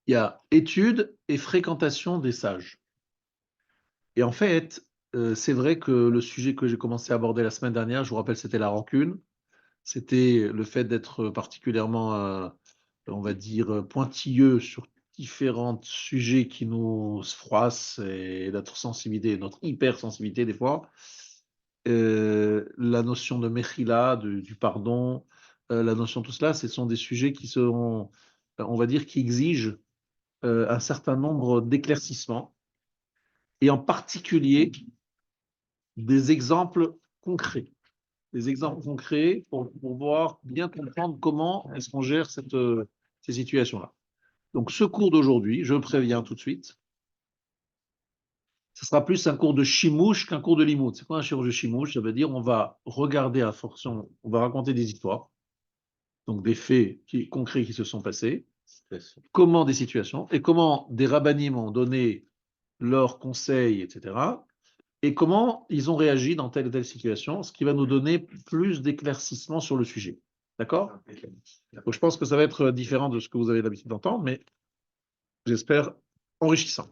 Il y a étude et fréquentation des sages. Et en fait, c'est vrai que le sujet que j'ai commencé à aborder la semaine dernière, je vous rappelle, c'était la rancune. C'était le fait d'être particulièrement, on va dire, pointilleux sur différents sujets qui nous froissent et notre sensibilité, notre hypersensibilité des fois. La notion de mechila, du pardon, la notion de tout cela, ce sont des sujets qui sont, on va dire, qui exigent un certain nombre d'éclaircissements et en particulier des exemples concrets. Des exemples concrets pour pouvoir bien comprendre comment est-ce qu'on gère ces situations-là. Donc, ce cours d'aujourd'hui, je préviens tout de suite, ce sera plus un cours de chimouche qu'un cours de limoud. C'est quoi un cours de chimouche? Ça veut dire on va regarder à fonction, on va raconter des histoires, donc des faits concrets qui se sont passés, comment des situations, et comment des rabbinim ont donné leurs conseils, etc. Et comment ils ont réagi dans telle ou telle situation, ce qui va nous donner plus d'éclaircissement sur le sujet. D'accord? Donc, je pense que ça va être différent de ce que vous avez l'habitude d'entendre, mais j'espère enrichissant.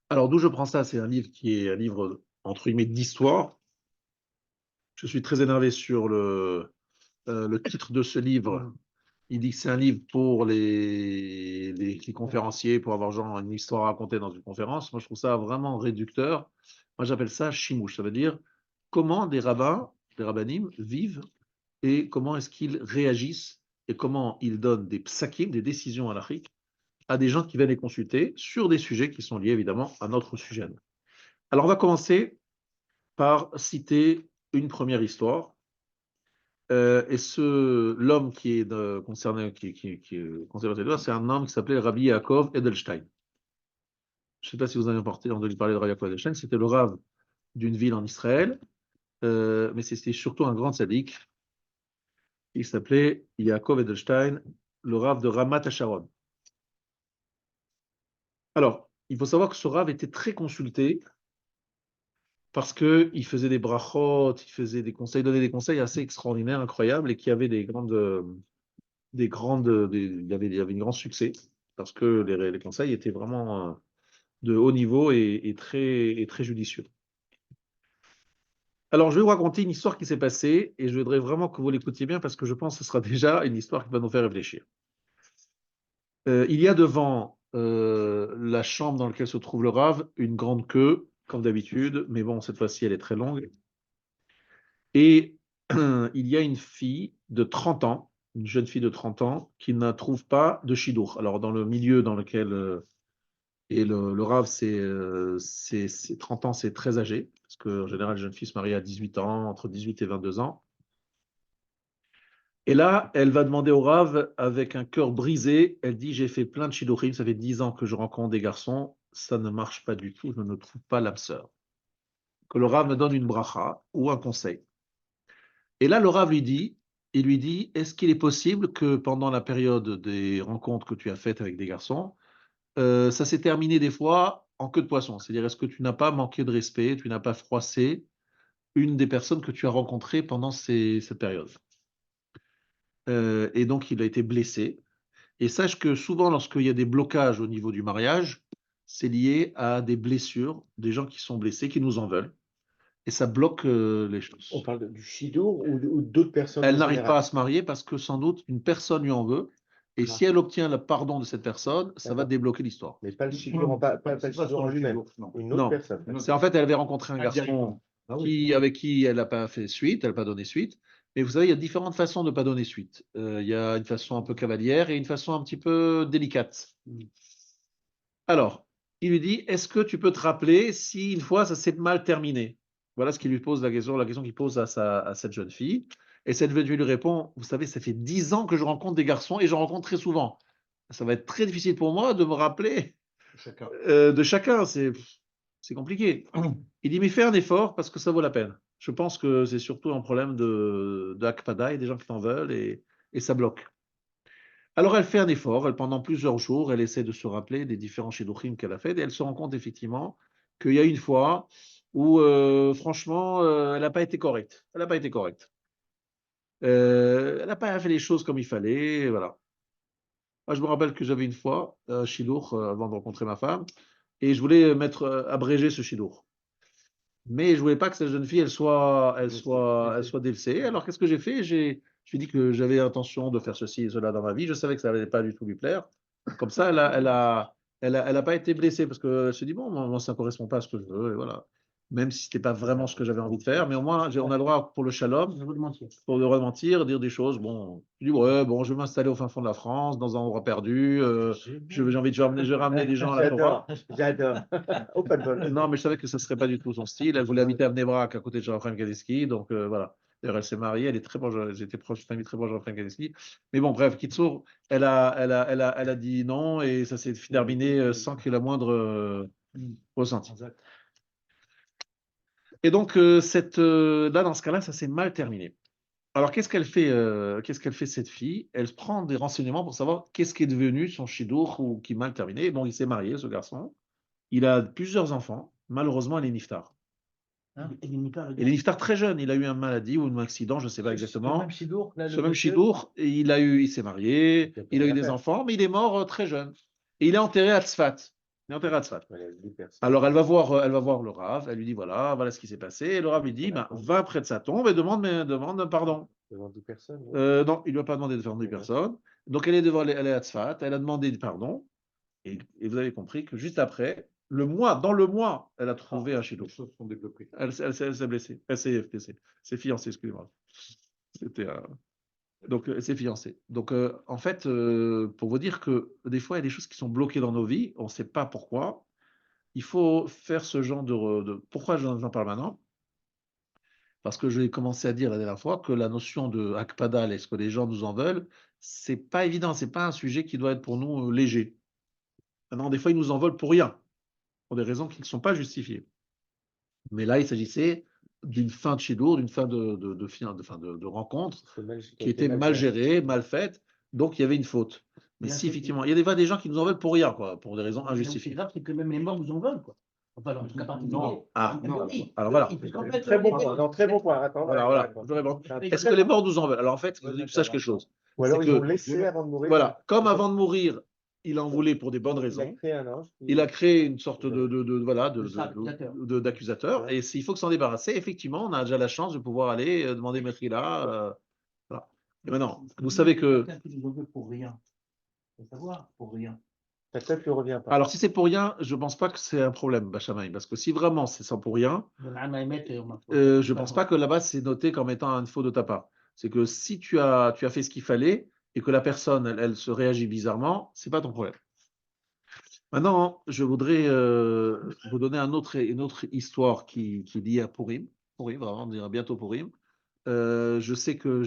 Alors, d'où je prends ça? C'est un livre qui est un livre, entre guillemets, d'histoire. Je suis très énervé sur le titre de ce livre. Il dit que c'est un livre pour les conférenciers, pour avoir genre une histoire à raconter dans une conférence. Moi, je trouve ça vraiment réducteur. Moi, j'appelle ça chimouche. Ça veut dire comment des rabbins, des rabbinim vivent et comment est-ce qu'ils réagissent et comment ils donnent des psakim, des décisions halachiques, à des gens qui viennent les consulter sur des sujets qui sont liés évidemment à notre sujet. Alors, on va commencer par citer une première histoire. L'homme qui est concerné, qui est concerné par cette histoire, c'est un homme qui s'appelait Rabbi Yaakov Edelstein. Je ne sais pas si vous avez entendu parler de Rabbi Yaakov Edelstein. C'était le rave d'une ville en Israël, mais c'était surtout un grand sadique. Il s'appelait Yaakov Edelstein, le rave de Ramat Hasharon. Alors, il faut savoir que ce rave était très consulté parce qu'il faisait des brachot, il faisait des conseils, donnait des conseils assez extraordinaires, incroyables, et qui avaient il y avait un grand succès parce que les conseils étaient vraiment de haut niveau et très judicieux. Alors, je vais vous raconter une histoire qui s'est passée et je voudrais vraiment que vous l'écoutiez bien parce que je pense que ce sera déjà une histoire qui va nous faire réfléchir. Il y a devant la chambre dans laquelle se trouve le rave une grande queue, comme d'habitude, mais bon, cette fois-ci, elle est très longue. Et il y a une fille de 30 ans, une jeune fille de 30 ans, qui ne trouve pas de chidour. Alors, dans le milieu dans lequel et le Rav, 30 ans, c'est très âgé, parce qu'en général, les jeunes filles se marient à 18 ans, entre 18 et 22 ans. Et là, elle va demander au Rav, avec un cœur brisé, elle dit, j'ai fait plein de shidduchim, ça fait 10 ans que je rencontre des garçons, ça ne marche pas du tout, je ne trouve pas l'âme sœur. Que le Rav me donne une bracha ou un conseil. Et là, le Rav il lui dit, est-ce qu'il est possible que pendant la période des rencontres que tu as faites avec des garçons, ça s'est terminé des fois en queue de poisson. C'est-à-dire, est-ce que tu n'as pas manqué de respect, tu n'as pas froissé une des personnes que tu as rencontrées pendant cette période? Et donc, il a été blessé. Et sache que souvent, lorsqu'il y a des blocages au niveau du mariage, c'est lié à des blessures, des gens qui sont blessés, qui nous en veulent. Et ça bloque les On choses. parle du Shidour ou d'autres personnes Elle en n'arrive pas général? à se marier parce que sans doute une personne lui en veut. Et Ah, si elle obtient le pardon de cette personne, ça va d'accord. débloquer l'histoire. Mais pas le Shidour pas le Shidour en lui-même. Une autre Non, personne. c'est en fait, elle avait rencontré un garçon avec qui elle n'a pas fait suite, elle n'a pas donné suite. Mais vous savez, il y a différentes façons de ne pas donner suite. Il y a une façon un peu cavalière et une façon un petit peu délicate. Alors, il lui dit, est-ce que tu peux te rappeler si une fois ça s'est mal terminé? Voilà ce qu'il lui pose la question qu'il pose à cette jeune fille. Et cette jeune fille lui répond, vous savez, ça fait 10 ans que je rencontre des garçons et j'en rencontre très souvent. Ça va être très difficile pour moi de me rappeler de chacun. C'est compliqué. Il dit, mais fais un effort parce que ça vaut la peine. Je pense que c'est surtout un problème de Akpada et des gens qui t'en veulent et ça bloque. Alors elle fait un effort, pendant plusieurs jours, elle essaie de se rappeler des différents shidduchim qu'elle a fait et elle se rend compte effectivement qu'il y a une fois où franchement elle n'a pas été correcte. Elle n'a pas été correcte. Elle n'a pas fait les choses comme il fallait, voilà. Moi, je me rappelle que j'avais une fois shilour avant de rencontrer ma femme, et je voulais abréger ce shilour. Mais je ne voulais pas que cette jeune fille, elle soit délaissée. Alors, qu'est-ce que j'ai fait? Je lui ai dit que j'avais l'intention de faire ceci et cela dans ma vie. Je savais que ça n'allait pas du tout lui plaire. Comme ça, elle a pas été blessée parce qu'elle se dit, bon, moi, ça ne correspond pas à ce que je veux. Et voilà. Même si ce n'était pas vraiment ce que j'avais envie de faire. Mais au moins, on a le droit pour le shalom, pour le droit de mentir, dire des choses. Bon, je dis, ouais, bon, je vais m'installer au fin fond de la France, dans un endroit perdu. J'ai envie je vais ramener des gens à la Torah. J'adore. Open ball. Non, mais je savais que ce ne serait pas du tout son style. Elle voulait habiter à Bnei Brak, à côté de Jean-Raphaël Kadeski. Donc voilà. D'ailleurs, elle s'est mariée, elle est très proche, j'étais proche, une amie très proche de Jean-Raphaël Kadeski. Mais bon, bref, Kitsour, elle a dit non et ça s'est terminé sans qu'il y ait la moindre ressenti. Et donc, là, dans ce cas-là, ça s'est mal terminé. Alors, qu'est-ce qu'elle fait, cette fille? Elle prend des renseignements pour savoir qu'est-ce qui est devenu son chidour ou qui mal terminé. Bon, il s'est marié, ce garçon. Il a plusieurs enfants. Malheureusement, il est niftar. Il est niftar très jeune. Il a eu une maladie ou un accident, je ne sais pas exactement. Ce même chidour, il s'est marié, il a eu des enfants, mais il est mort très jeune. Et il est enterré à Tzfat. Il est enterré à Tzfat. Alors, elle va voir le Rav. Elle lui dit voilà ce qui s'est passé. Et le Rav lui dit va près de sa tombe et demande pardon. Devant 10 personnes. Non, il ne lui a pas demandé devant 10 personnes. Donc, elle est à Tzfat. Elle a demandé pardon. Et vous avez compris que juste après, dans le mois, elle a trouvé un chidour. Les choses sont développées. Elle s'est blessée. Elle s'est fiancée, excusez-moi. Donc, elle s'est fiancée. Donc, en fait, pour vous dire que des fois, il y a des choses qui sont bloquées dans nos vies, on ne sait pas pourquoi. Il faut faire ce genre Pourquoi j'en parle maintenant? Parce que j'ai commencé à dire la dernière fois que la notion de Akpada, est-ce que les gens nous en veulent, c'est pas évident, c'est pas un sujet qui doit être pour nous léger. Maintenant, des fois, ils nous en veulent pour rien, pour des raisons qui ne sont pas justifiées. Mais là, il s'agissait d'une fin de chidour, d'une fin de rencontre qui était mal gérée, mal faite, donc il y avait une faute. Mais si, effectivement, il y a des gens qui nous en veulent pour rien, quoi, pour des raisons injustifiées. C'est grave, c'est que même les morts nous en veulent, quoi. Enfin, alors, en tout cas, non. Alors voilà. Très bon point. Non, très bon point. Attends, voilà. Est-ce que les morts nous en veulent? Alors en fait, il faut que tu saches quelque chose. Ou alors ils ont laissé avant de mourir. Voilà, comme avant de mourir, il en voulait pour des bonnes raisons. Il a créé une sorte d'accusateur. Et il faut que s'en débarrasser. Effectivement, on a déjà la chance de pouvoir aller demander Metrila. Voilà. Et maintenant, vous savez que. Pour rien. Il faut savoir, pour rien. Peut-être ne revient pas. Alors, si c'est pour rien, je ne pense pas que c'est un problème, Bachamaï. Parce que si vraiment c'est ça pour rien, je ne pense pas que là-bas c'est noté comme étant un faux de ta part. C'est que si tu as fait ce qu'il fallait et que la personne, elle se réagit bizarrement, ce n'est pas ton problème. Maintenant, je voudrais vous donner une autre histoire qui est liée à Purim. Purim, vraiment, on dira bientôt Purim. Je sais que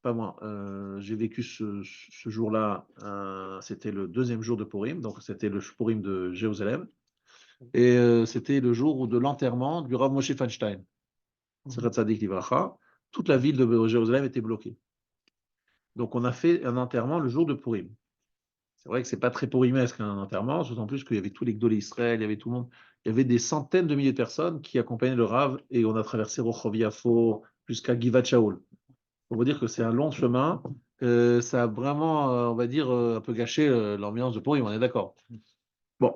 pas moi, j'ai vécu ce jour-là, c'était le deuxième jour de Purim, donc c'était le Purim de Jérusalem. Et c'était le jour de l'enterrement du Rav Moshe Feinstein. Zerat Tzadik Livracha. Toute la ville de Jérusalem était bloquée. Donc on a fait un enterrement le jour de Purim. C'est vrai que c'est pas très purimesque un enterrement, d'autant plus qu'il y avait tous les Gdolé Israël, il y avait tout le monde. Il y avait des centaines de milliers de personnes qui accompagnaient le Rav et on a traversé Rochov Yafo jusqu'à Givat Shaul. Pour vous dire que c'est un long chemin. Ça a vraiment, on va dire, un peu gâché l'ambiance de Purim, on est d'accord. Bon.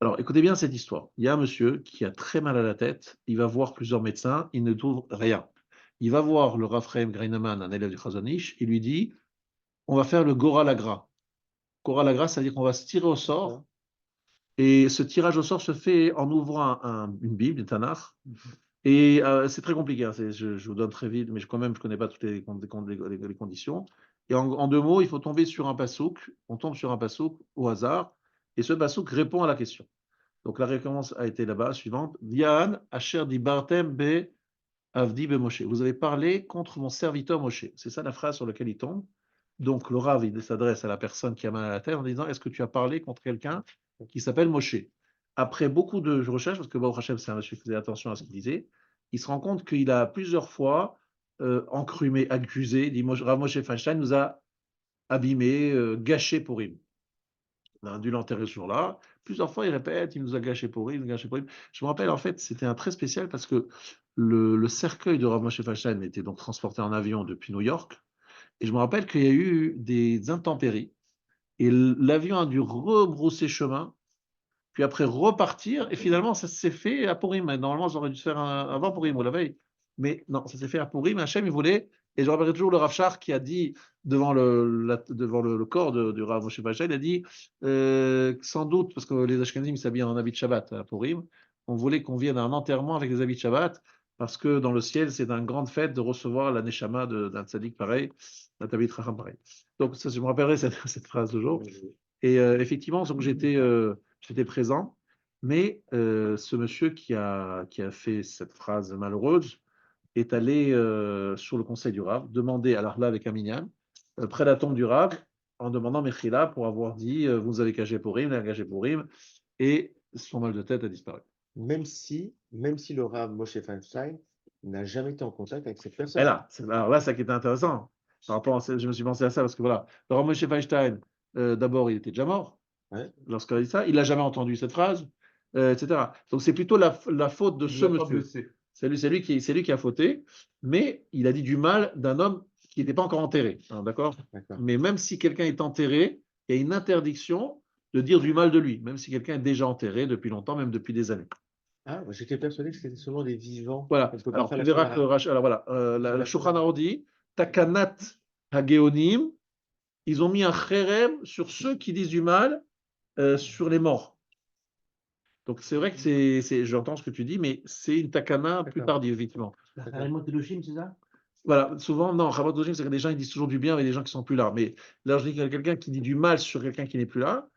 Alors, écoutez bien cette histoire. Il y a un monsieur qui a très mal à la tête. Il va voir plusieurs médecins. Il ne trouve rien. Il va voir le Rav Chaim Greineman, un élève du Chazon Ish. Il lui dit on va faire le Gora Lagra. Gora Lagra, c'est-à-dire qu'on va se tirer au sort. Et ce tirage au sort se fait en ouvrant une Bible, une Tanakh. Et c'est très compliqué. Je vous donne très vite, mais quand même, je ne connais pas toutes les conditions. Et en deux mots, il faut tomber sur un pasouk. On tombe sur un pasouk au hasard. Et ce pasouk répond à la question. Donc la récompense a été là-bas, suivante. Dian, Asher di Bartem be Avdi be Moshe. Vous avez parlé contre mon serviteur Moshe. C'est ça la phrase sur laquelle il tombe. Donc le Rav, il s'adresse à la personne qui a mal à la tête en disant est-ce que tu as parlé contre quelqu'un qui s'appelle Moshe? Après beaucoup de recherches, parce que Baruch Hashem, c'est un monsieur qui faisait attention à ce qu'il disait, il se rend compte qu'il a plusieurs fois encrumé, accusé, dit Rav Moshe Feinstein nous a abîmé, gâché pour lui. On a dû l'enterrer ce jour-là. Plusieurs fois, il répète, il nous a gâché pour lui, il nous a gâché pour lui. Je me rappelle, en fait, c'était un très spécial parce que le cercueil de Rav Moshe Feinstein était donc transporté en avion depuis New York. Et je me rappelle qu'il y a eu des intempéries. Et l'avion a dû rebrousser chemin, puis après repartir. Et finalement, ça s'est fait à Purim. Normalement, ça aurait dû se faire avant Purim ou la veille. Mais non, ça s'est fait à Purim. Hachem, il voulait. Et je rappellerai toujours le Rav Shach qui a dit devant le corps du Rav Moshe Feinstein, il a dit sans doute, parce que les Ashkenazim s'habillent en habit de Shabbat à Purim, on voulait qu'on vienne à un enterrement avec des habits de Shabbat, parce que dans le ciel, c'est une grande fête de recevoir la Neshama d'un tzaddik pareil, d'un Talmid Chacham pareil. Donc, ça, je me rappellerai cette phrase toujours. Et effectivement, donc j'étais présent, mais ce monsieur qui a fait cette phrase malheureuse est allé sur le conseil du Rav, demander, alors là avec un minyan, près de la tombe du Rav, en demandant Mechila pour avoir dit vous avez cagé Purim, il a cagé Purim, et son mal de tête a disparu. Même si le Rav Moshe Feinstein n'a jamais été en contact avec cette personne. Et là, alors là, ça qui était intéressant. Par rapport je me suis pensé à ça parce que voilà, le Rav Moshe Feinstein, d'abord, il était déjà mort. Ouais. Lorsqu'il a dit ça, il n'a jamais entendu cette phrase, etc. Donc c'est plutôt la faute de ce monsieur. C'est lui qui a fauté, mais il a dit du mal d'un homme qui n'était pas encore enterré. Hein, d'accord. Mais même si quelqu'un est enterré, il y a une interdiction de dire du mal de lui, même si quelqu'un est déjà enterré depuis longtemps, même depuis des années. Ah, j'étais persuadé que c'était seulement des vivants. Voilà. Alors tu verras que alors, voilà, la Shulchan Aruch dit Takanat Hageonim, ils ont mis un chérem sur ceux qui disent du mal sur les morts. Donc c'est vrai que j'entends ce que tu dis, mais c'est une takana plus tardive, effectivement. C'est ça? Voilà, souvent, non, Rabat Dojim, c'est que des gens ils disent toujours du bien avec des gens qui ne sont plus là. Mais là, je dis qu'il y a quelqu'un qui dit du mal sur quelqu'un qui n'est plus là,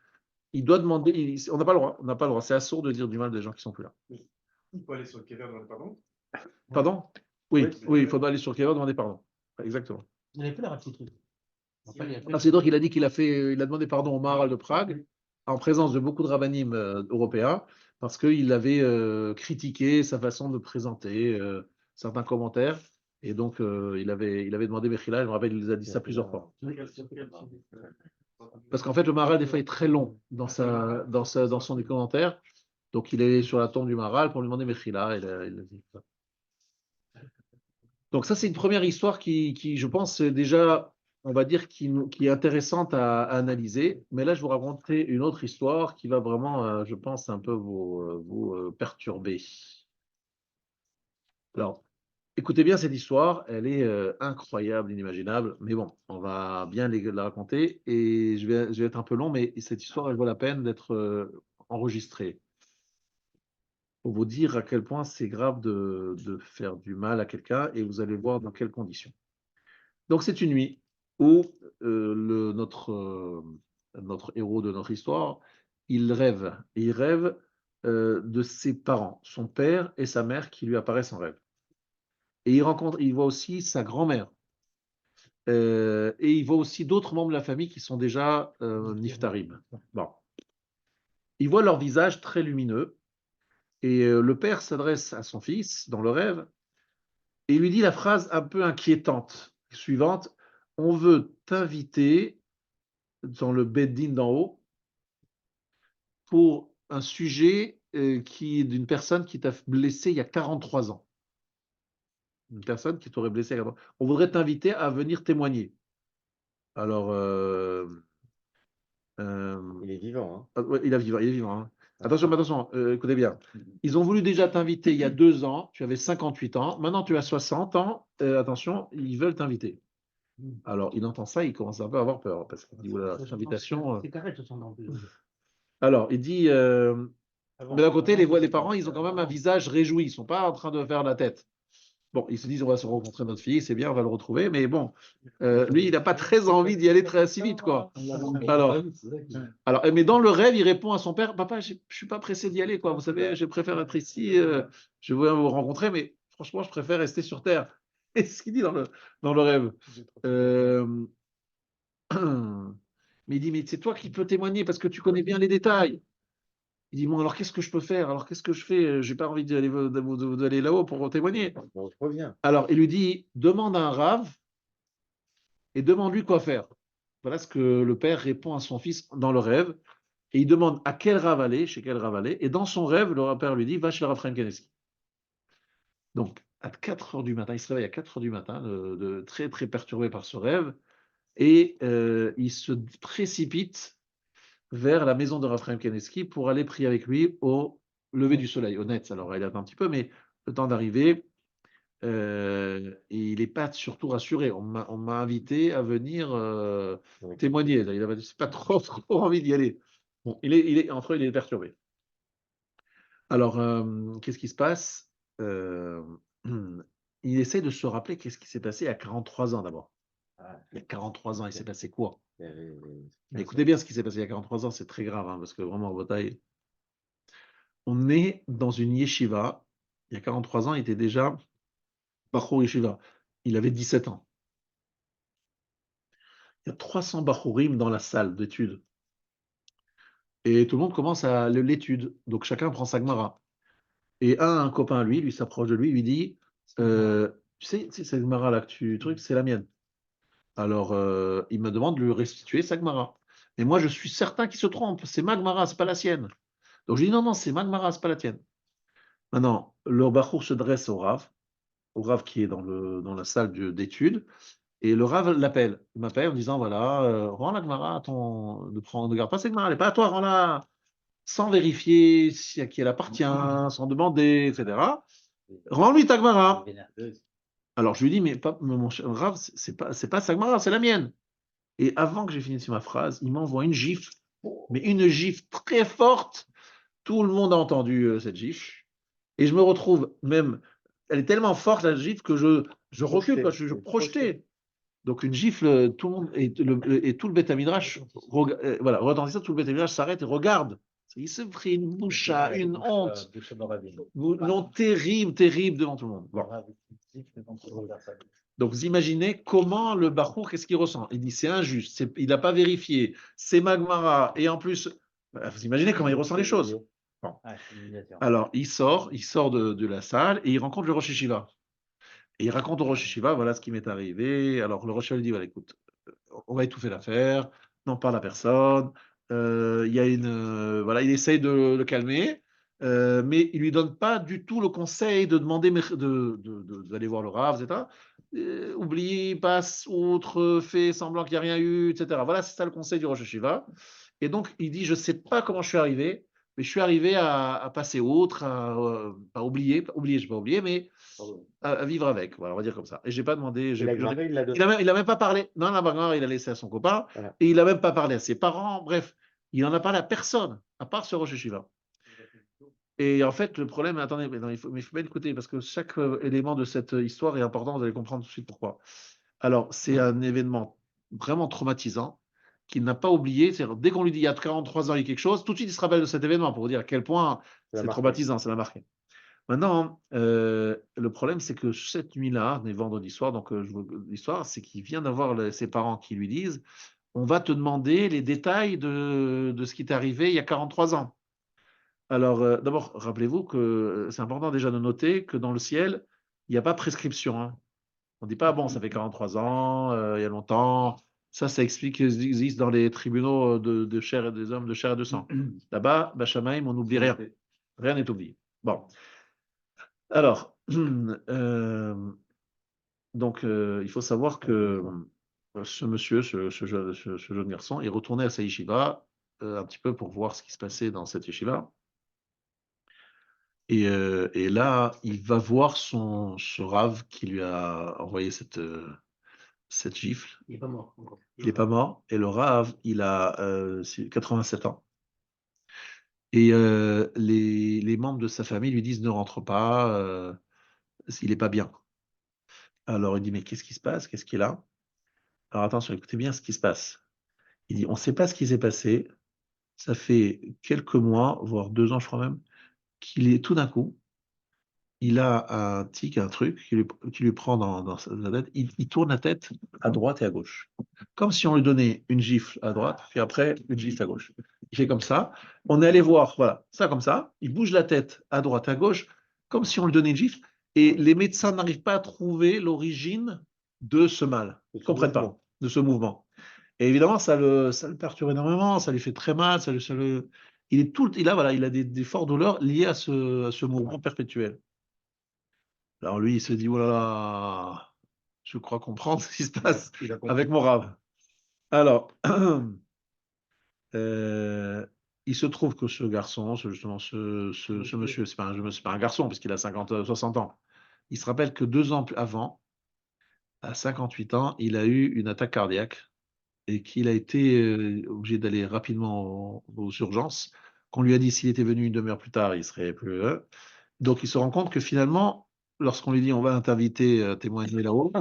il doit demander, on n'a pas le droit, on n'a pas le droit. C'est assourd de dire du mal des gens qui ne sont plus là. Il faut aller sur le Kéver demander pardon. Pardon? Oui, il faudra aller sur le Kéver demander pardon. Exactement. Il n'avait plus la racine. C'est donc il a dit il a demandé pardon au Maharal de Prague en présence de beaucoup de rabbinim européens parce qu'il avait critiqué sa façon de présenter certains commentaires et donc il avait demandé Mechila, je me rappelle, il les a dit ça plusieurs fois. Parce qu'en fait le Maharal des fois est très long dans son commentaire, donc il est sur la tombe du Maharal pour lui demander Mechila, il a dit ça. Donc ça c'est une première histoire qui je pense déjà on va dire, qui est intéressante à analyser. Mais là, je vous raconterai une autre histoire qui va vraiment, je pense, un peu vous perturber. Alors, écoutez bien cette histoire, elle est incroyable, inimaginable. Mais bon, on va bien la raconter et je vais être un peu long, mais cette histoire, elle vaut la peine d'être enregistrée. Pour vous dire à quel point c'est grave de faire du mal à quelqu'un et vous allez voir dans quelles conditions. Donc, c'est une nuit où notre héros de notre histoire, il rêve. Et il rêve de ses parents, son père et sa mère qui lui apparaissent en rêve. Et il voit aussi sa grand-mère. Et il voit aussi d'autres membres de la famille qui sont déjà niftarim. Bon. Il voit leur visage très lumineux. Et le père s'adresse à son fils dans le rêve et il lui dit la phrase un peu inquiétante suivante: on veut t'inviter dans le Beddin d'en haut pour un sujet qui est d'une personne qui t'a blessé il y a 43 ans. Une personne qui t'aurait blessé il y a 43 ans. On voudrait t'inviter à venir témoigner. Alors, il est vivant. Hein. Ouais, il est vivant. Hein. Attention, écoutez bien. Ils ont voulu déjà t'inviter il y a 2 ans, tu avais 58 ans, maintenant tu as 60 ans, attention, ils veulent t'inviter. Alors, il entend ça, il commence un peu à avoir peur, parce qu'il dit, voilà, invitation. C'est carré, 60 ans. Alors, il dit, mais d'un côté, les parents, ils ont quand même un visage réjoui, ils ne sont pas en train de faire la tête. Bon, ils se disent, on va se rencontrer notre fille, c'est bien, on va le retrouver, mais bon, lui, il n'a pas très envie d'y aller très si vite, quoi. Alors, mais dans le rêve, il répond à son père, papa, je ne suis pas pressé d'y aller, quoi. Vous savez, je préfère être ici, je veux vous rencontrer, mais franchement, je préfère rester sur Terre. Et ce qu'il dit dans le rêve. Mais il dit, mais c'est toi qui peux témoigner parce que tu connais bien les détails. Il dit, bon, alors qu'est-ce que je peux faire? Alors qu'est-ce que je fais? Je n'ai pas envie d'aller là-haut pour témoigner. Bon, je reviens. Alors, il lui dit, demande à un rave et demande-lui quoi faire. Voilà ce que le père répond à son fils dans le rêve. Et il demande à quel rave aller, chez quel rave aller. Et dans son rêve, le père lui dit, va chez le Rav Chaim Kanievski. Donc, à 4 heures du matin, il se réveille à 4 heures du matin, très, très perturbé par ce rêve. et il se précipite vers la maison de Raphaël Kaneski pour aller prier avec lui au lever du soleil, au Netz. Alors, il attend un petit peu, mais le temps d'arriver, et il n'est pas surtout rassuré. On m'a invité à venir témoigner. Il avait pas trop, trop envie d'y aller. Bon, entre eux, il est perturbé. Alors, qu'est-ce qui se passe? Il essaie de se rappeler qu'est-ce qui s'est passé il y a 43 ans d'abord. Il y a 43 ans, il s'est passé quoi? Mais écoutez bien ce qui s'est passé il y a 43 ans, c'est très grave, hein, parce que vraiment, Rabotai, on est dans une yeshiva. Il y a 43 ans, il était déjà Bachur Yeshiva. Il avait 17 ans. Il y a 300 Bachurim dans la salle d'études. Et tout le monde commence à l'étude. Donc chacun prend sa Gemara. Et un copain, lui s'approche de lui, lui dit tu sais, cette Gemara là que tu truc, c'est la mienne. Alors il me demande de lui restituer sa Gemara. Mais moi, je suis certain qu'il se trompe. C'est ma Gemara, c'est pas la sienne. Donc je dis non, non, c'est ma Gemara, c'est pas la tienne. Maintenant, le Bachur se dresse au Rav qui est dans la salle d'études. Et le Rav l'appelle. Il m'appelle en disant voilà, rends la Gemara à ton. Ne garde pas cette Gemara, elle n'est pas à toi, rends-la sans vérifier à qui elle appartient, sans demander, etc. Rends-lui ta Gemara. Alors je lui dis mais mon cher Rav, c'est pas sa Gemara, c'est la mienne. Et avant que j'ai fini ma phrase, il m'envoie une gifle, mais une gifle très forte. Tout le monde a entendu cette gifle. Et je me retrouve même, elle est tellement forte la gifle que je recule, quoi, je projetais. Donc une gifle, tout le monde et tout le Beth Midrash, voilà, retentissant, tout le Beth Midrash s'arrête et regarde. Il se ferait une boucha, une honte, non terrible, terrible devant tout le monde. Bon. Donc vous imaginez comment le Bachour, qu'est-ce qu'il ressent? Il dit c'est injuste, il n'a pas vérifié, c'est Magmara, et en plus, vous imaginez comment il ressent les choses. Bon. Alors il sort de la salle et il rencontre le Rosh Yeshiva. Et il raconte au Rosh Yeshiva, voilà ce qui m'est arrivé. Alors le Rosh Yeshiva lui dit, voilà, écoute, on va étouffer l'affaire, n'en parle à personne. Il y a voilà, il essaye de le calmer, mais il lui donne pas du tout le conseil de demander d'aller voir le Rav, etc. Oublie, passe outre, fais semblant qu'il n'y a rien eu, etc. Voilà, c'est ça le conseil du Rosh Yeshiva. Et donc il dit, je sais pas comment je suis arrivé, mais je suis arrivé à passer outre, à oublier, je n'ai pas oublié, mais à vivre avec, voilà, on va dire comme ça. Et j'ai pas demandé. Il a même pas parlé. Non, la bagarre, il a laissé à son copain. Voilà. Et il n'a même pas parlé à ses parents. Bref, il n'en a parlé à personne, à part ce Rosh Yeshiva. Et en fait, le problème, attendez, il faut bien écouter, parce que chaque élément de cette histoire est important, vous allez comprendre tout de suite pourquoi. Alors, c'est un événement vraiment traumatisant qu'il n'a pas oublié. Dès qu'on lui dit il y a 43 ans, il y a quelque chose, tout de suite, il se rappelle de cet événement pour vous dire à quel point c'est traumatisant, ça l'a marqué. Maintenant, le problème, c'est que cette nuit-là, on est vendredi soir, donc l'histoire, c'est qu'il vient d'avoir ses parents qui lui disent on va te demander les détails de ce qui t'est arrivé il y a 43 ans. Alors, d'abord, rappelez-vous que c'est important déjà de noter que dans le ciel, il n'y a pas prescription. Hein. On ne dit pas bon, ça fait 43 ans, il y a longtemps. Ça explique que ça existe dans les tribunaux de chair et des hommes de chair et de sang. Là-bas, Bachamaïm, on n'oublie rien. Rien n'est oublié. Bon. Alors, donc, il faut savoir que ce monsieur, ce jeune garçon, est retourné à sa yeshiva un petit peu pour voir ce qui se passait dans cette yeshiva. Et là, il va voir ce Rav qui lui a envoyé cette gifle. Il n'est pas mort. Il n'est pas mort. Et le Rav, il a 87 ans. Et les membres de sa famille lui disent ne rentre pas, il n'est pas bien. Alors il dit mais qu'est-ce qui se passe? Qu'est-ce qu'il a? Alors attention, écoutez bien ce qui se passe. Il dit on ne sait pas ce qui s'est passé. Ça fait quelques mois, voire 2 ans, je crois même, qu'il est tout d'un coup, il a un tic, un truc qui lui prend dans sa tête. Il tourne la tête à droite et à gauche. Comme si on lui donnait une gifle à droite, puis après une gifle à gauche. Il fait comme ça. On est allé voir, voilà, ça comme ça. Il bouge la tête à droite, à gauche, comme si on lui donnait une gifle. Et les médecins n'arrivent pas à trouver l'origine de ce mal. Ils ne comprennent pas, de ce mouvement. Et évidemment, ça le perturbe énormément, ça lui fait très mal, il a des fortes douleurs liées à ce mouvement perpétuel. Alors lui, il se dit, oh là là, je crois comprendre ce qui se passe avec mon Rav. Alors, il se trouve que ce garçon, justement, ce monsieur, c'est pas un garçon, parce qu'il a 50, 60 ans. Il se rappelle que 2 ans avant, à 58 ans, il a eu une attaque cardiaque et qu'il a été obligé d'aller rapidement aux urgences. Qu'on lui a dit s'il était venu une demi-heure plus tard, il serait plus heureux. Donc, il se rend compte que finalement, lorsqu'on lui dit on va t'inviter à témoigner là-haut,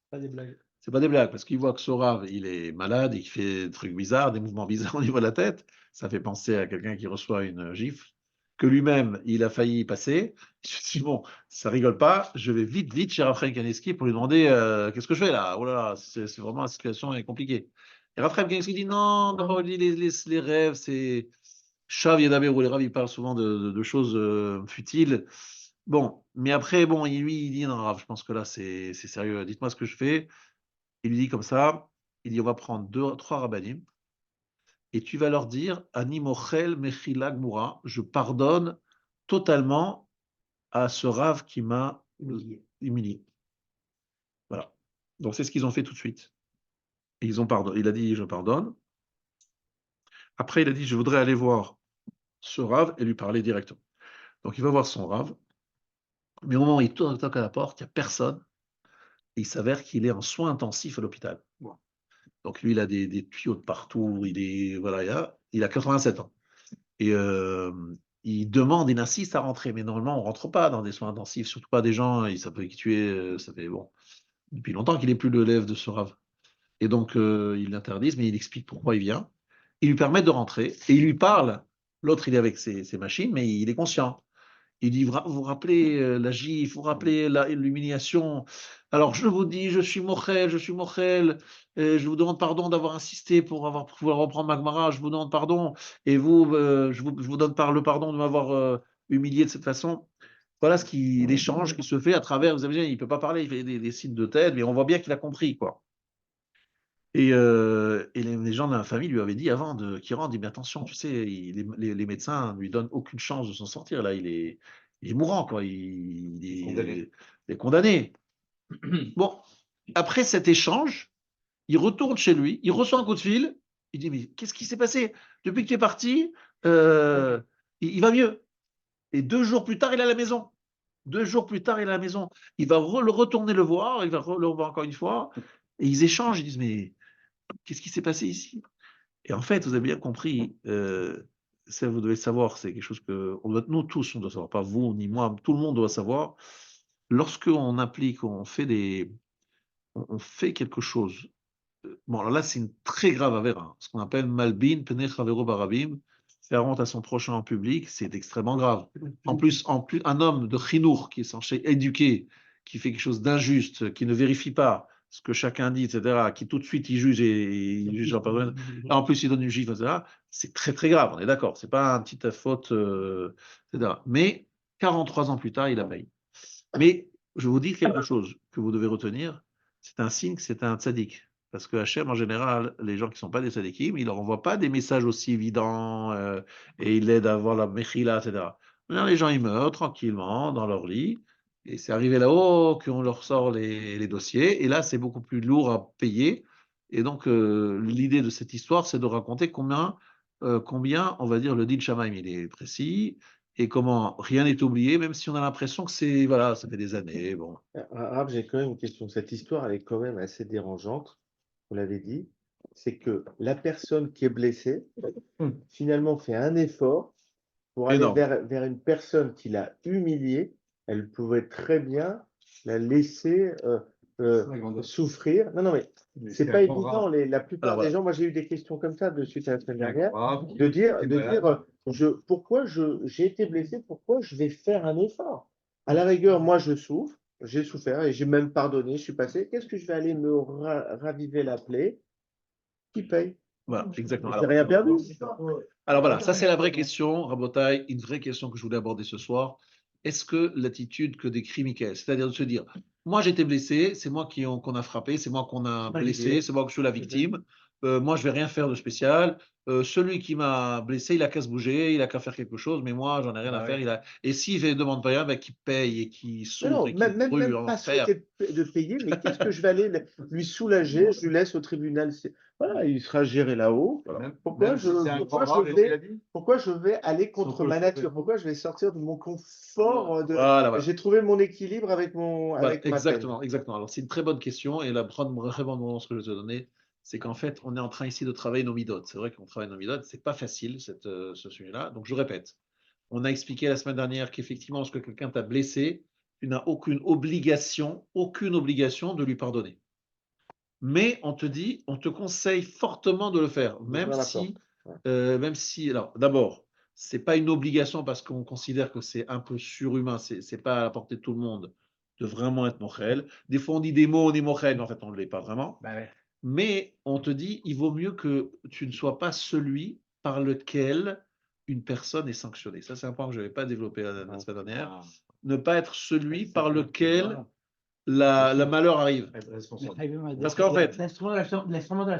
Pas des blagues. c'est pas des blagues, parce qu'il voit que Sorav, il est malade, il fait des trucs bizarres, des mouvements bizarres au niveau de la tête. Ça fait penser à quelqu'un qui reçoit une gifle, que lui-même, il a failli passer. Je me suis dit, bon, ça rigole pas, je vais vite, vite chez Raphaël Kaneski pour lui demander qu'est-ce que je fais là. Oh là là, c'est vraiment la situation est compliquée. Et Raphaël Kaneski dit non, non, les rêves, c'est. Chav Yadaberou, les rêves, ils parlent souvent de choses futiles. Bon, mais après, bon, lui, il dit non, Rav, je pense que là, c'est sérieux. Dites-moi ce que je fais. Il lui dit comme ça, il dit on va prendre 3 rabbinim et tu vas leur dire Ani mochel mechila gmura, je pardonne totalement à ce rave qui m'a humilié. Voilà. Donc c'est ce qu'ils ont fait tout de suite. Et ils ont pardonné. Il a dit je pardonne. Après il a dit je voudrais aller voir ce rave et lui parler directement. Donc il va voir son rave. Mais au moment où il toque à la porte, il n'y a personne. Et il s'avère qu'il est en soins intensifs à l'hôpital. Donc lui, il a des tuyaux de partout. Voilà, il a 87 ans. Et il demande, il insiste à rentrer. Mais normalement, on ne rentre pas dans des soins intensifs, surtout pas des gens, ça peut tuer, ça fait bon. Depuis longtemps qu'il n'est plus l'élève de ce rave. Et donc, ils l'interdisent, mais il explique pourquoi il vient. Il lui permet de rentrer et il lui parle. L'autre, il est avec ses machines, mais il est conscient. Il dit, vous vous rappelez la gifle, vous vous rappelez l'humiliation. Alors je vous dis, je suis Mochel, je vous demande pardon d'avoir insisté pour pouvoir reprendre Magmara, je vous demande pardon, et vous, je vous donne le pardon de m'avoir humilié de cette façon. Voilà l'échange qui se fait à travers, vous avez vu, il ne peut pas parler, il fait des signes de tête, mais on voit bien qu'il a compris, quoi. Et les gens de la famille lui avaient dit avant qu'il rentre, dit, mais attention, tu sais, les médecins ne lui donnent aucune chance de s'en sortir. Là, il est mourant, quoi. Il est condamné. Bon, après cet échange, il retourne chez lui, il reçoit un coup de fil, il dit, mais qu'est-ce qui s'est passé? Depuis que tu es parti, il va mieux. Et 2 jours plus tard, il est à la maison. 2 jours plus tard, il est à la maison. Il va retourner le voir, il va le revoir encore une fois, et ils échangent, ils disent, mais qu'est-ce qui s'est passé ici? Et en fait, vous avez bien compris, ça vous devez savoir, c'est quelque chose que nous tous, on doit savoir, pas vous ni moi, tout le monde doit savoir. Lorsqu'on applique, on fait quelque chose. Bon, alors là, c'est une très grave avéra, ce qu'on appelle malbin, pene chavero barabim, faire honte à son prochain en public, c'est extrêmement grave. En plus, un homme de chinour qui est censé éduquer, qui fait quelque chose d'injuste, qui ne vérifie pas ce que chacun dit, etc., qui tout de suite il juge et il juge en personne, en plus il donne une gifle, etc., c'est très très grave, on est d'accord, c'est pas une petite faute, etc. Mais 43 ans plus tard, il a payé. Mais je vous dis quelque chose que vous devez retenir, c'est un signe que c'est un tzaddik. Parce que Hachem, en général, les gens qui ne sont pas des tzaddikim, il ne leur envoie pas des messages aussi évidents et il l'aide à avoir la mechila, etc. Non, les gens, ils meurent tranquillement dans leur lit. Et c'est arrivé là-haut qu'on leur sort les dossiers. Et là, c'est beaucoup plus lourd à payer. Et donc, l'idée de cette histoire, c'est de raconter combien, on va dire, le din Shamaim, il est précis et comment rien n'est oublié, même si on a l'impression que voilà, ça fait des années. Bon. Arabe, j'ai quand même une question. Cette histoire, elle est quand même assez dérangeante, vous l'avez dit. C'est que la personne qui est blessée, finalement, fait un effort pour aller Énorme. vers une personne qui l'a humiliée. Elle pouvait très bien la laisser souffrir. Non, mais c'est pas évident. La plupart des gens, moi j'ai eu des questions comme ça de suite à la semaine dernière, de dire pourquoi j'ai été blessé, pourquoi je vais faire un effort? À la rigueur, moi je souffre, j'ai souffert et j'ai même pardonné, je suis passé. Qu'est-ce que je vais aller me raviver la plaie? Qui paye? Voilà, exactement. J'ai rien perdu. Alors voilà, ça c'est la vraie question, Rabotai, une vraie question que je voulais aborder ce soir. Est-ce que l'attitude que décrit Michael, c'est-à-dire de se dire, moi j'étais blessé, c'est moi qu'on a frappé, c'est moi qu'on a blessé, c'est moi que je suis la victime, moi, je vais rien faire de spécial. Celui qui m'a blessé, il a qu'à se bouger, il a qu'à faire quelque chose, mais moi, j'en ai rien à faire. Et s'il ne demande pas rien, ben, qu'il paye et qu'il Non, souffre non, et qu'il brûle même en pas enfer. souhaiter de payer, mais qu'est-ce que je vais aller lui soulager? Je lui laisse au tribunal. Voilà, il sera géré là-haut. Voilà. Pourquoi je vais aller contre ma nature? Pourquoi je vais sortir de mon confort Voilà, voilà. j'ai trouvé mon équilibre avec Voilà, avec ma peine. exactement, exactement. Alors, c'est une très bonne question et la très bonne réponse que je vais te donner, c'est qu'en fait, on est en train ici de travailler nos midotes. C'est vrai qu'on travaille nos midotes, c'est pas facile ce sujet-là. Donc, je répète, on a expliqué la semaine dernière qu'effectivement, lorsque quelqu'un t'a blessé, tu n'as aucune obligation de lui pardonner. Mais on te dit, on te conseille fortement de le faire, D'ouvrir la porte. même si, alors d'abord, c'est pas une obligation parce qu'on considère que c'est un peu surhumain, c'est pas à la portée de tout le monde de vraiment être mochel. Des fois, on dit des mots, on est mochel, mais en fait, on ne l'est pas vraiment. Bah ouais. Mais on te dit, il vaut mieux que tu ne sois pas celui par lequel une personne est sanctionnée. Ça, c'est un point que je n'avais pas développé la semaine dernière. Ne pas être celui par lequel la malheur arrive. Parce qu'en fait, L'instrument de la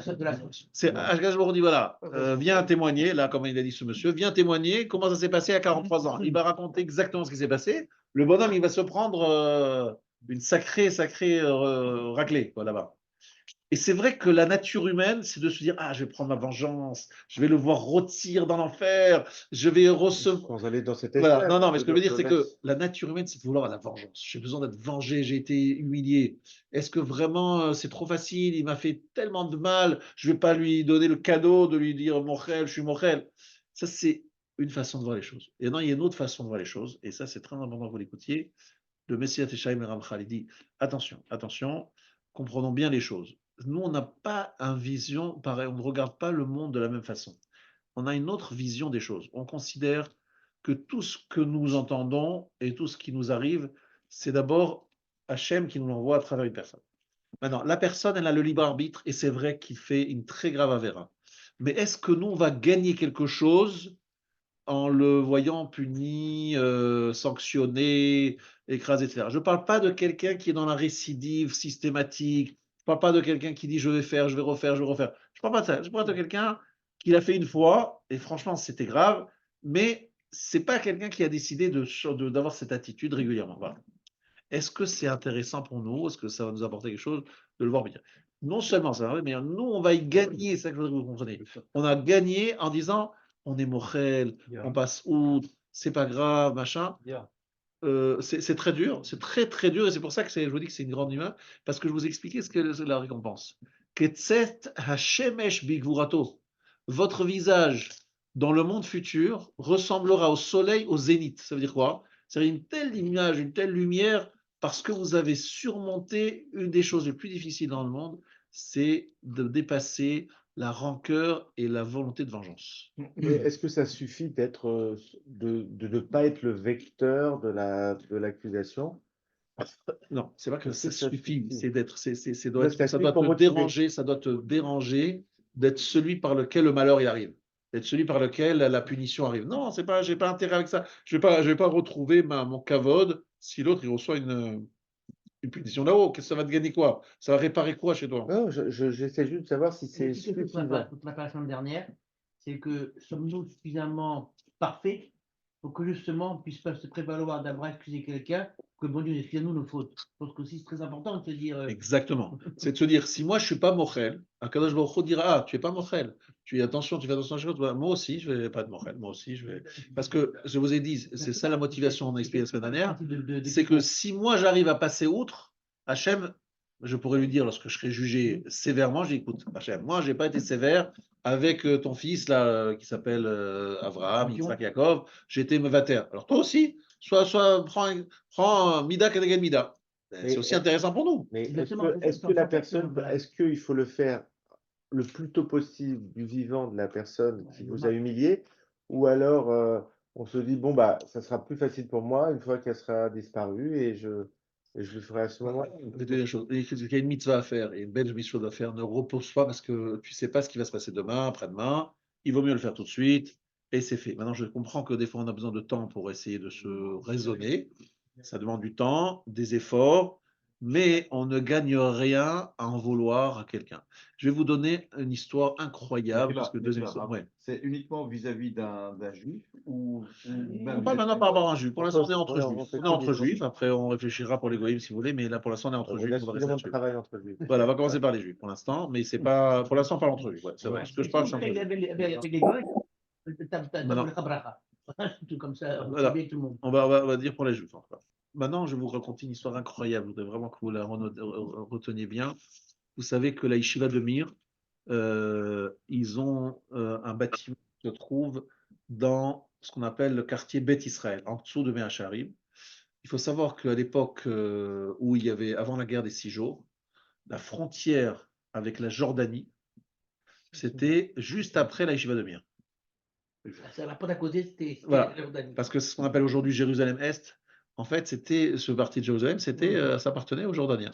c'est Ashgash dit voilà, viens témoigner, là, comme il a dit ce monsieur, viens témoigner comment ça s'est passé à 43 ans. Il va raconter exactement ce qui s'est passé. Le bonhomme, il va se prendre une sacrée raclée là-bas. Et c'est vrai que la nature humaine, c'est de se dire ah, je vais prendre ma vengeance, je vais le voir rôtir dans l'enfer, je vais recevoir. Sans aller dans cet Voilà. extrême. Non, non, mais ce que je veux dire, c'est que la nature humaine, c'est de vouloir la vengeance. J'ai besoin d'être vengé, j'ai été humilié. Est-ce que vraiment c'est trop facile? Il m'a fait tellement de mal, je ne vais pas lui donner le cadeau de lui dire Mochel, je suis Mochel. Ça, c'est une façon de voir les choses. Et non, il y a une autre façon de voir les choses, et ça, c'est très important que vous l'écoutiez. Le Messie Teshaïm Ramchal, il dit attention, attention, comprenons bien les choses. Nous, on n'a pas une vision pareille, on ne regarde pas le monde de la même façon. On a une autre vision des choses. On considère que tout ce que nous entendons et tout ce qui nous arrive, c'est d'abord Hachem qui nous l'envoie à travers une personne. Maintenant, la personne, elle a le libre arbitre et c'est vrai qu'il fait une très grave avéra. Mais est-ce que nous, on va gagner quelque chose en le voyant puni, sanctionné, écrasé, etc. Je ne parle pas de quelqu'un qui est dans la récidive systématique. Je ne parle pas de quelqu'un qui dit je vais faire, je vais refaire, je vais refaire. Je ne parle pas de ça. Je parle de quelqu'un qui l'a fait une fois et franchement, c'était grave, mais ce n'est pas quelqu'un qui a décidé d'avoir cette attitude régulièrement. Voilà. Est-ce que c'est intéressant pour nous? Est-ce que ça va nous apporter quelque chose de le voir bien? Non seulement ça va, mais nous, on va y gagner, c'est ça que je voudrais que vous compreniez. On a gagné en disant on est mochel, on passe outre, c'est pas grave, machin. C'est très dur, c'est très très dur, et c'est pour ça que je vous dis que c'est une grande humeur, parce que je vous ai expliqué ce que c'est la récompense. Ketzet hashemesh bigvurato. Votre visage dans le monde futur ressemblera au soleil au zénith. Ça veut dire quoi? C'est une telle image, une telle lumière, parce que vous avez surmonté une des choses les plus difficiles dans le monde, c'est de dépasser la rancœur et la volonté de vengeance. Mais est-ce que ça suffit d'être, de ne pas être le vecteur de l'accusation? Non, c'est pas que Est-ce que ça ça suffit, suffit? c'est d'être, ça suffit doit pour te motiver. déranger, ça doit te déranger d'être celui par lequel le malheur il arrive, d'être celui par lequel la punition arrive. Non, c'est pas, j'ai pas intérêt avec ça. Je vais pas retrouver mon kavod si l'autre il reçoit une punition là-haut. Qu'est-ce que ça va te gagner quoi? Ça va réparer quoi chez toi? Non, j'essaie juste de savoir si c'est Ce que suffisant. la semaine dernière, c'est que sommes-nous suffisamment parfaits pour que justement on puisse pas se prévaloir d'avoir excusé quelqu'un, que bon Dieu excuse nous nos fautes. Je pense que aussi c'est très important de se dire. Exactement. C'est de se dire, si moi je suis pas mochel, Akadosh Baruch Hu dira, ah, tu es pas mochel. Tu fais attention à la chose. Moi aussi, je vais pas être mochel. Moi aussi, je vais. Parce que je vous ai dit, c'est ça la motivation, on a expliqué la semaine dernière, c'est que si moi j'arrive à passer outre, Hachem, je pourrais lui dire lorsque je serai jugé sévèrement, je dis, écoute, Hachem, moi j'ai pas été sévère avec ton fils là qui s'appelle Avraham, Yitzhak, Yaakov, j'ai été mevater. Alors toi aussi, prends Mida Keneged Mida. C'est aussi intéressant pour nous. Mais Exactement, est-ce que la personne, est-ce qu'il faut le faire le plus tôt possible du vivant de la personne qui vous a humilié, ou alors on se dit bon bah ça sera plus facile pour moi une fois qu'elle sera disparue et je le ferai à ce moment-là. Il y a une mitzvah à faire et une belle mitzvah à faire. Ne repose pas parce que tu ne sais pas ce qui va se passer demain, après-demain. Il vaut mieux le faire tout de suite et c'est fait. Maintenant, je comprends que des fois, on a besoin de temps pour essayer de se raisonner. Ça demande du temps, des efforts, mais on ne gagne rien à en vouloir à quelqu'un. Je vais vous donner une histoire incroyable. Parce que deuxième histoire, ouais. C'est uniquement vis-à-vis d'un juif ou même On parle maintenant par rapport à un juif. Pour l'instant, on est entre Ouais, juifs. fait On est que entre des juifs. Après, on réfléchira pour les goïms si vous voulez, mais là, pour l'instant, on est entre On juifs. a On va rester suffisamment de là-dessus. travail entre juifs. Voilà, on va commencer par les juifs pour l'instant, mais c'est pas. Pour l'instant, on parle entre juifs. Ouais, c'est vrai. Ce que je parle, c'est entre juifs. Avec les gars, t'as Non, non. le bracha. Un truc comme ça, on Voilà. bien tout le monde. On va dire pour les juifs. Enfin. Maintenant, je vais vous raconter une histoire incroyable. Je voudrais vraiment que vous la reteniez bien. Vous savez que la yeshiva de Mir, ils ont un bâtiment qui se trouve dans ce qu'on appelle le quartier Beth Israël, en dessous de Mea Shearim. Il faut savoir qu'à l'époque où il y avait, avant la guerre des 6 jours, la frontière avec la Jordanie, c'était juste après la yeshiva de Mir. Ça va pas d'à côté, c'était Voilà. la Jordanie. Parce que ce qu'on appelle aujourd'hui Jérusalem-Est, en fait, c'était ce parti de Jérusalem, ça appartenait aux Jordaniens.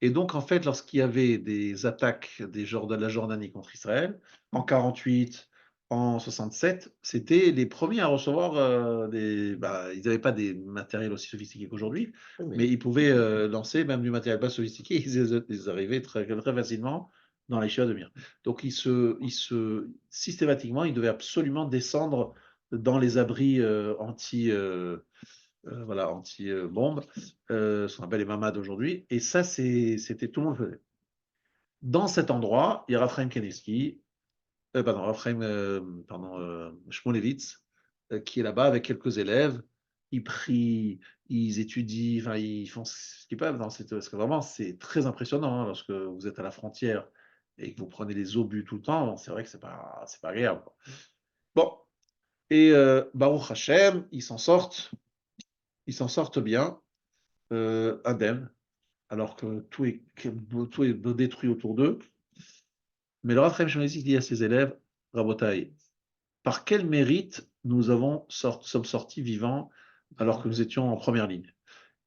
Et donc, en fait, lorsqu'il y avait des attaques de la Jordanie contre Israël, en 48, en 67, c'était les premiers à recevoir ils n'avaient pas des matériels aussi sophistiqués qu'aujourd'hui, mais ils pouvaient lancer même du matériel pas sophistiqué. Ils arrivaient très, très facilement dans les chemins de Mir. Donc, systématiquement, ils devaient absolument descendre dans les abris anti-bombes, ce qu'on appelle les mamades aujourd'hui. Et ça, c'était tout le monde le faisait. Dans cet endroit, il y a Raphaël Kaneski, Shmulevitz, qui est là-bas avec quelques élèves. Ils prient, ils étudient, enfin, ils font ce qu'ils peuvent. Parce que vraiment, c'est très impressionnant hein, lorsque vous êtes à la frontière et que vous prenez les obus tout le temps. C'est vrai que c'est pas agréable. Quoi. Bon, et Baruch Hashem, ils s'en sortent bien, indemnes, alors que tout est détruit autour d'eux. Mais le Rav Chaim Shmulevitz dit à ses élèves, Rabotai, par quel mérite nous sommes sortis vivants alors que nous étions en première ligne?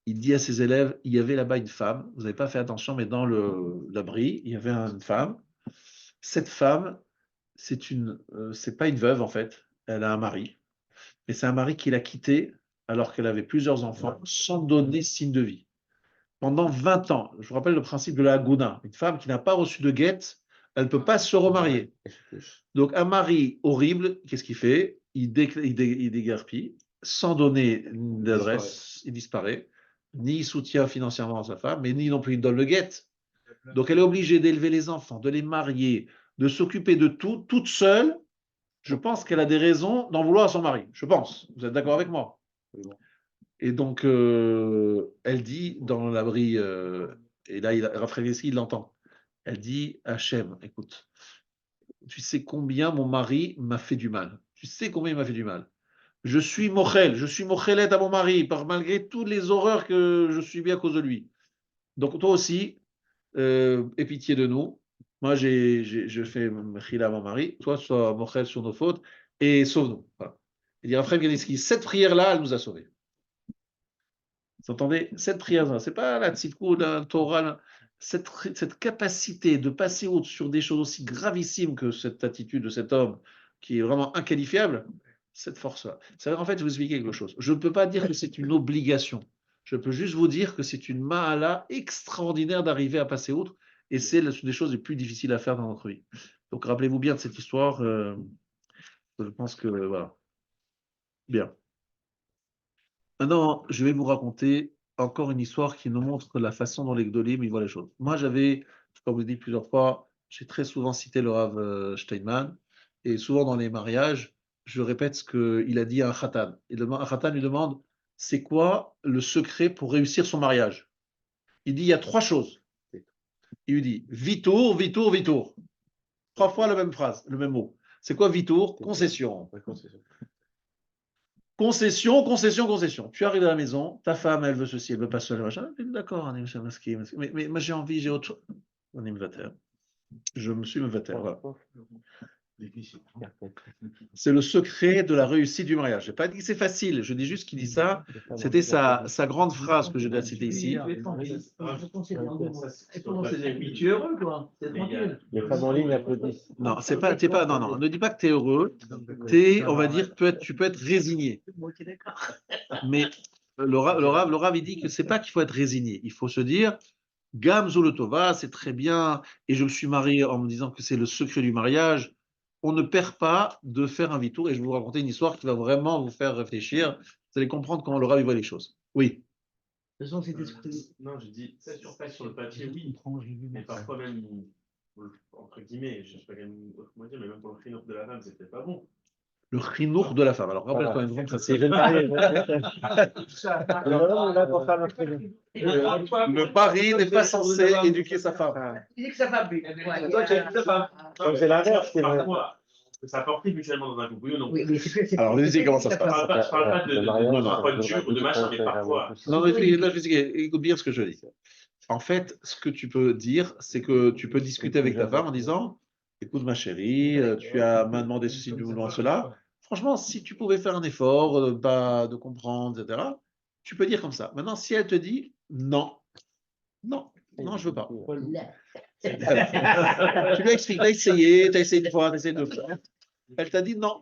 Il dit à ses élèves, il y avait là-bas une femme, vous n'avez pas fait attention, mais dans l'abri, il y avait une femme. Cette femme, c'est pas une veuve en fait, elle a un mari, mais c'est un mari qui l'a quittée alors qu'elle avait plusieurs enfants sans donner signe de vie. Pendant 20 ans, je vous rappelle le principe de la Hagouna, une femme qui n'a pas reçu de guette, elle ne peut pas se remarier. Donc un mari horrible, qu'est-ce qu'il fait? Il déguerpit, sans donner d'adresse, il disparaît, ni il soutient financièrement sa femme, mais ni non plus il donne le guette. Donc elle est obligée d'élever les enfants, de les marier, de s'occuper de tout, toute seule. Je pense qu'elle a des raisons d'en vouloir à son mari. Je pense. Vous êtes d'accord avec moi? Et donc, elle dit dans l'abri, et là, Raphaël il l'entend. Elle dit, Hachem, écoute, tu sais combien mon mari m'a fait du mal. Tu sais combien il m'a fait du mal. Je suis mochelette à mon mari, malgré toutes les horreurs que je subis à cause de lui. Donc, toi aussi, aie pitié de nous. Moi, je fais mechila à mon mari. Toi, sois mochel sur nos fautes et sauve-nous. Voilà. Il dit Raphaël Ganiski, cette prière-là, elle nous a sauvés. Vous entendez? Cette prière, c'est pas la tzidkou, la Torah, cette capacité de passer sur des choses aussi gravissimes que cette attitude de cet homme qui est vraiment inqualifiable, cette force-là. C'est vrai, en fait, je vais vous expliquer quelque chose. Je ne peux pas dire que c'est une obligation. Je peux juste vous dire que c'est une ma'ala extraordinaire d'arriver à passer outre et c'est une des choses les plus difficiles à faire dans notre vie. Donc, rappelez-vous bien de cette histoire. Je pense que, voilà. Bien. Maintenant, je vais vous raconter encore une histoire qui nous montre la façon dont les Gdolim ils voient les choses. Moi, comme je vous l'ai dit plusieurs fois, j'ai très souvent cité le Rav Steinman, et souvent dans les mariages, je répète ce qu'il a dit à un Khatan. Un Khatan lui demande, c'est quoi le secret pour réussir son mariage? Il dit, il y a 3 choses. Il lui dit, vitour, vitour, vitour. 3 fois la même phrase, le même mot. C'est quoi vitour? Concession. Concession, concession, concession. Tu arrives à la maison, ta femme, elle veut ceci, elle veut pas cela, machin. D'accord, mais moi j'ai envie, j'ai autre chose. On est me Je me suis me voilà. C'est le secret de la réussite du mariage. Je n'ai pas dit que c'est facile, je dis juste qu'il dit ça. C'était sa grande phrase que je dois citer ici. Tu es heureux, quoi. C'est tranquille. Les femmes en ligne applaudissent. Non, non, ne dis pas que tu es heureux. On va dire, tu peux être résigné. Mais le Rav, il dit que c'est pas qu'il faut être résigné. Il faut se dire, Gam Zulotova, c'est très bien, et je me suis marié en me disant que c'est le secret du mariage. On ne perd pas de faire un vitour, et je vais vous raconter une histoire qui va vraiment vous faire réfléchir. Vous allez comprendre comment le Rav voit les choses. Oui. De toute façon, c'était Non, je dis, ça surpasse sur le papier, oui. Mais parfois même, entre guillemets, je sais pas comment dire, mais même pour le chinour de la femme, c'était pas bon. Le chinour de la femme. Alors, rappelle-toi une fois, ça C'est c'est jeune marié. Alors là, on est là pour faire notre truc. le mari n'est pas censé éduquer sa femme. Il dit que ça va bien. Donc c'est l'inverse, c'est vrai. Parfois, ça portait mutuellement dans un couple, non? Oui, mais c'est Alors, vas-y, comment ça se passe? Je parle pas Le mariage, parfois de dur ou de machin, mais parfois. Non, mais là, je vais expliquer. Écoute bien ce que je dis. En fait, ce que tu peux dire, c'est que tu peux discuter avec ta femme en disant, écoute ma chérie, tu m'as demandé ceci, tu me demandes cela. Franchement, si tu pouvais faire un effort, de comprendre, etc., tu peux dire comme ça. Maintenant, si elle te dit non, non, non, je veux pas. Tu lui expliques, tu as essayé une fois, tu as essayé deux fois. Elle t'a dit non.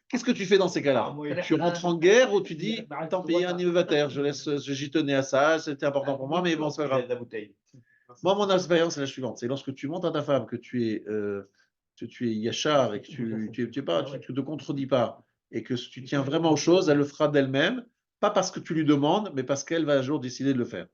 Qu'est-ce que tu fais dans ces cas-là? Tu rentres en guerre ou tu dis, tant pis, un innovateur, j'y tenais à ça, c'était important pour moi, mais bon, c'est pas grave. Moi, mon expérience est la suivante, c'est lorsque tu montres à ta femme que tu es yachar et que tu te contredis pas et que tu tiens vraiment aux choses, elle le fera d'elle-même, pas parce que tu lui demandes, mais parce qu'elle va un jour décider de le faire.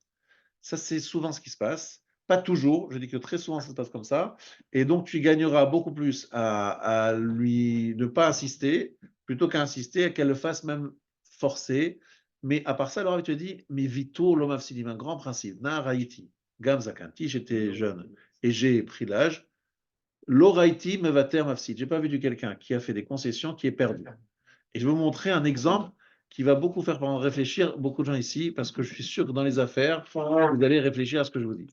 Ça, c'est souvent ce qui se passe. Pas toujours, je dis que très souvent ça se passe comme ça. Et donc, tu gagneras beaucoup plus à lui ne pas insister, plutôt qu'à insister, et qu'elle le fasse même forcer. Mais à part ça, alors, il te dit, mais Vito, l'homme afsidim, un grand principe. Na Raïti, Gam Zakanti, j'étais jeune et j'ai pris l'âge. L'Oraïti, Mevater, Mafsid. Je n'ai pas vu de quelqu'un qui a fait des concessions qui est perdu. Et je vais vous montrer un exemple qui va beaucoup faire réfléchir beaucoup de gens ici, parce que je suis sûr que dans les affaires, vous allez réfléchir à ce que je vous dis.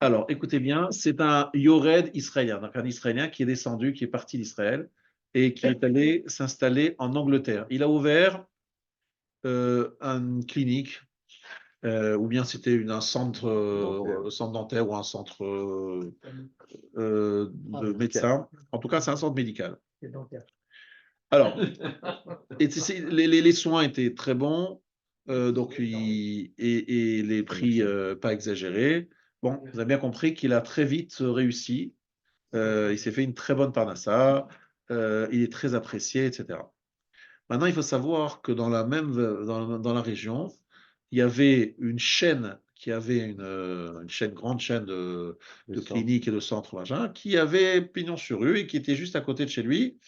Alors, écoutez bien, c'est un Yored israélien, donc un Israélien qui est descendu, qui est parti d'Israël et qui est allé s'installer en Angleterre. Il a ouvert une clinique, ou bien c'était un centre dentaire ou un centre de médecin. En tout cas, c'est un centre médical. Alors, les soins étaient très bons, donc et les prix pas exagérés. Bon, vous avez bien compris qu'il a très vite réussi. Il s'est fait une très bonne parnassa. Il est très apprécié, etc. Maintenant, il faut savoir que dans la région, il y avait une chaîne qui avait grande chaîne de cliniques et de centres, machin, qui avait pignon sur rue et qui était juste à côté de chez lui.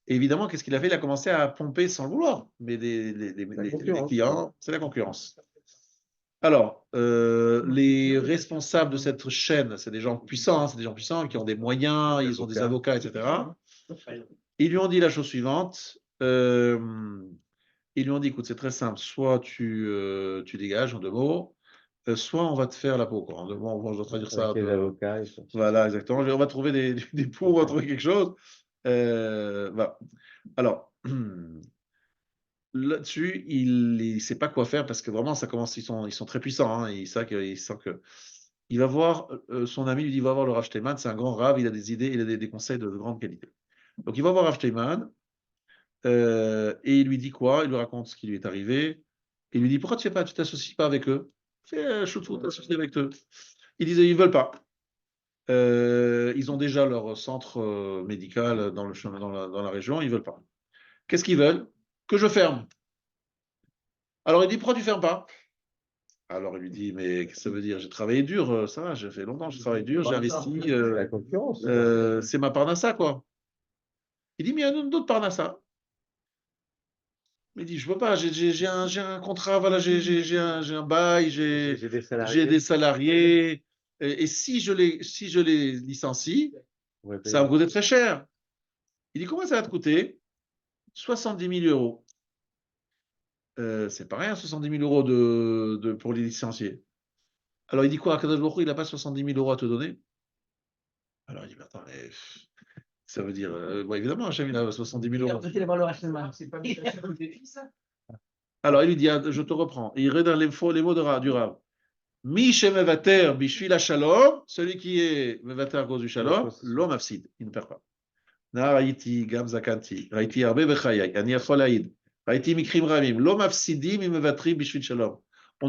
Et évidemment, qu'est-ce qu'il a fait? Il a commencé à pomper sans le vouloir. Mais les clients, c'est la concurrence. Alors, les responsables de cette chaîne, c'est des gens puissants, c'est des gens puissants qui ont des moyens, ils ont des avocats, etc. Ils lui ont dit la chose suivante. Ils lui ont dit, écoute, c'est très simple. Soit tu dégages en deux mots, soit on va te faire la peau. Quoi. En deux mots, je dois traduire ça. Voilà, exactement. On va trouver des pots, on va trouver quelque chose. Voilà. Alors, là-dessus, il ne sait pas quoi faire parce que vraiment, ça commence. Ils sont très puissants. Hein, il sent que. Il va voir son ami, lui dit va voir le Rav Steinman, c'est un grand Rav, il a des idées, il a des conseils de grande qualité. Donc il va voir Rav Steinman et il lui dit quoi? Il lui raconte ce qui lui est arrivé. Il lui dit pourquoi tu t'associes pas avec eux? Fais chouchou, t'associes avec eux. Ils disaient ils veulent pas. Ils ont déjà leur centre médical dans la région, ils ne veulent pas. Qu'est-ce qu'ils veulent? Que je ferme. Alors il dit, pourquoi tu ne fermes pas? Alors il lui dit, mais qu'est-ce que ça veut dire? J'ai travaillé dur, ça va, j'ai fait longtemps, j'ai travaillé dur, j'ai investi. C'est ma parnassa, quoi. Il dit, mais il y a d'autres parnassa. Il dit, je ne peux pas, j'ai un contrat, voilà, j'ai un bail, j'ai des salariés. Et si je les licencie, ça va me coûter très cher. Il dit, combien ça va te coûter? 70 000 euros. C'est pas rien, 70 000 euros pour les licenciés. Alors il dit quoi? Akadosh Baruch Hu, il n'a pas 70 000 euros à te donner? Alors il dit, mais attends, mais ça veut dire, évidemment, Hachem, il a 70 000 euros. Alors il lui dit, je te reprends. Il redonne les mots du Rav. Mi shemevater bishvil shalom, celui qui est mevater à cause du shalom, l'homme afsid, il ne perd pas. Na raïti gam zakanti, raïti arbe bechayai, ani achol haïd. On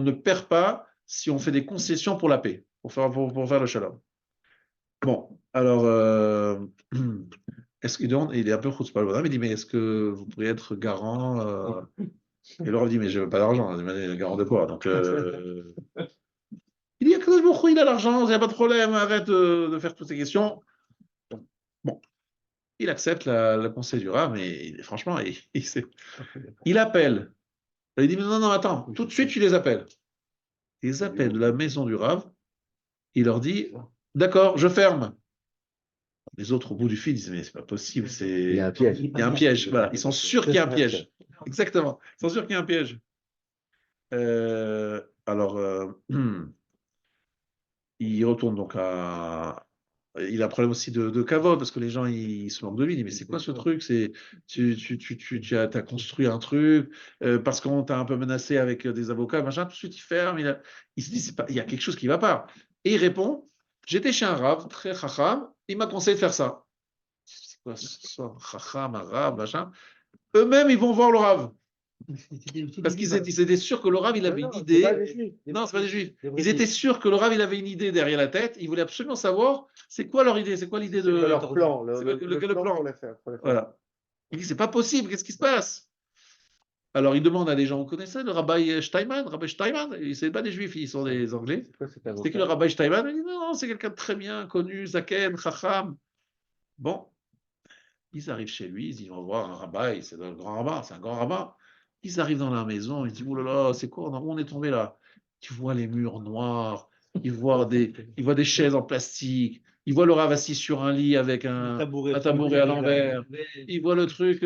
ne perd pas si on fait des concessions pour la paix, pour faire le shalom. Bon, alors, est-ce qu'il demande, il est un peu chutzpah, le bonhomme, il dit, mais est-ce que vous pourriez être garant Et le Rav dit, mais je veux pas d'argent, il m'a dit, garant de quoi? Donc, il dit, Akadosh Baruch Hu, il a l'argent, il n'y a pas de problème, arrête de faire toutes ces questions. Bon, il accepte le conseil du Rav, mais franchement, il appelle. Il dit, mais non, attends, tout de suite, tu les appelles. Ils appellent de la maison du Rav, il leur dit, d'accord, je ferme. Les autres, au bout du fil, disent, mais c'est pas possible, Il y a un piège. Il y a un piège, voilà. Ils sont sûrs qu'il y a un piège. Exactement, ils sont sûrs qu'il y a un piège. Alors, il retourne donc Il a un problème aussi de kavod, parce que les gens, ils se moquent de lui. Ils disent, mais c'est quoi ce truc? Tu as construit un truc, parce qu'on t'a un peu menacé avec des avocats, machin, tout de suite, il ferme. Il se dit, il y a quelque chose qui ne va pas. Et il répond, j'étais chez un rav, très chacham, il m'a conseillé de faire ça. C'est quoi ce chacham, un rav, machin? Eux-mêmes, ils vont voir le rav. Parce qu'ils étaient sûrs que le Rav, il avait une idée. Non, c'est pas des juifs. Ils étaient sûrs que le Rav, il avait une idée derrière la tête. Ils voulaient absolument savoir c'est quoi leur idée, c'est quoi l'idée de leur plan, le plan. Pour les faire. Voilà. Il dit c'est pas possible, qu'est-ce qui se passe? Alors il demande à des gens, vous connaissez le Rabbi Steinman? Rabbi Steinman, c'est pas des juifs, ils sont des anglais. C'était que le Rabbi Steinman? Il dit non, c'est quelqu'un de très bien connu, Zaken, Chacham. Bon, ils arrivent chez lui, ils vont voir un rabbin, c'est un grand rabbin, c'est un grand rabbin. Ils arrivent dans la maison, ils disent, oh là là, c'est quoi, où on est tombé là? Tu vois les murs noirs, ils voient des chaises en plastique, ils voient le Rav assis sur un lit avec un tabouret à l'envers, ils voient le truc.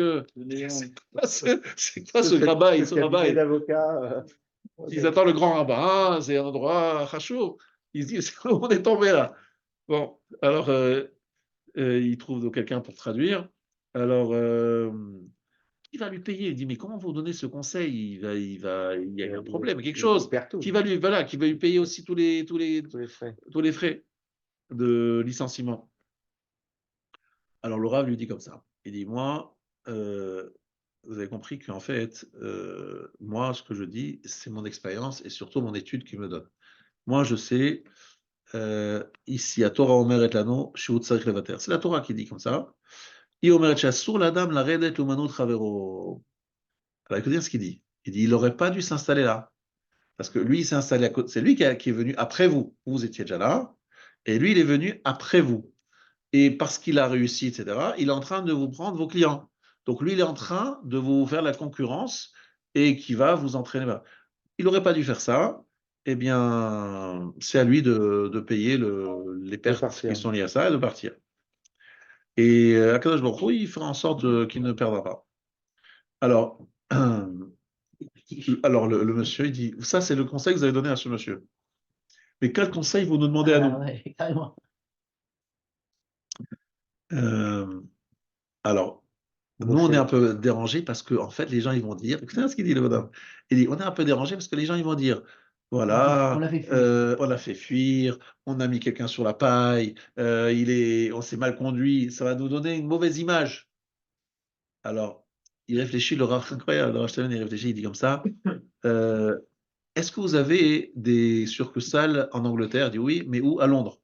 C'est quoi ce rabbin? Ils attendent le grand rabbin, c'est un endroit chaud. Ils se disent, on est tombé là. Bon, alors, il trouve donc quelqu'un pour traduire. Alors, il va lui payer. Il dit, mais comment vous donnez ce conseil? Il y a un problème, quelque chose qui va lui payer aussi tous les frais de licenciement. Alors, le Rav lui dit comme ça. Il dit, moi, vous avez compris qu'en fait, moi, ce que je dis, c'est mon expérience et surtout mon étude qui me donne. Moi, je sais, ici, à Torah Omer et Lano, chez Utsarich Levater. C'est la Torah qui dit comme ça. Alors, écoutez bien ce qu'il dit. Il dit, il n'aurait pas dû s'installer là. Parce que lui, il s'est installé à côté. C'est lui qui est venu après vous. Vous étiez déjà là. Et lui, il est venu après vous. Et parce qu'il a réussi, etc., il est en train de vous prendre vos clients. Donc, lui, il est en train de vous faire la concurrence et qui va vous entraîner là. Il n'aurait pas dû faire ça. Eh bien, c'est à lui de payer les pertes qui sont liées à ça et de partir. Et Akadosh Baruch Hu, il fera en sorte qu'il ne perdra pas. Alors, le monsieur, il dit, ça c'est le conseil que vous avez donné à ce monsieur. Mais quel conseil vous nous demandez à nous? Ouais, carrément. Alors, nous, on est un peu dérangés parce que, en fait, les gens, ils vont dire, écoutez ce qu'il dit, le bonhomme. Il dit, on est un peu dérangés parce que les gens, ils vont dire, voilà, on l'a fait fuir, on a mis quelqu'un sur la paille, on s'est mal conduit, ça va nous donner une mauvaise image. Alors, il réfléchit, le Rav, incroyable, le Rav Stein, il réfléchit, il dit comme ça, est-ce que vous avez des succursales en Angleterre? Il dit oui, mais où? À Londres.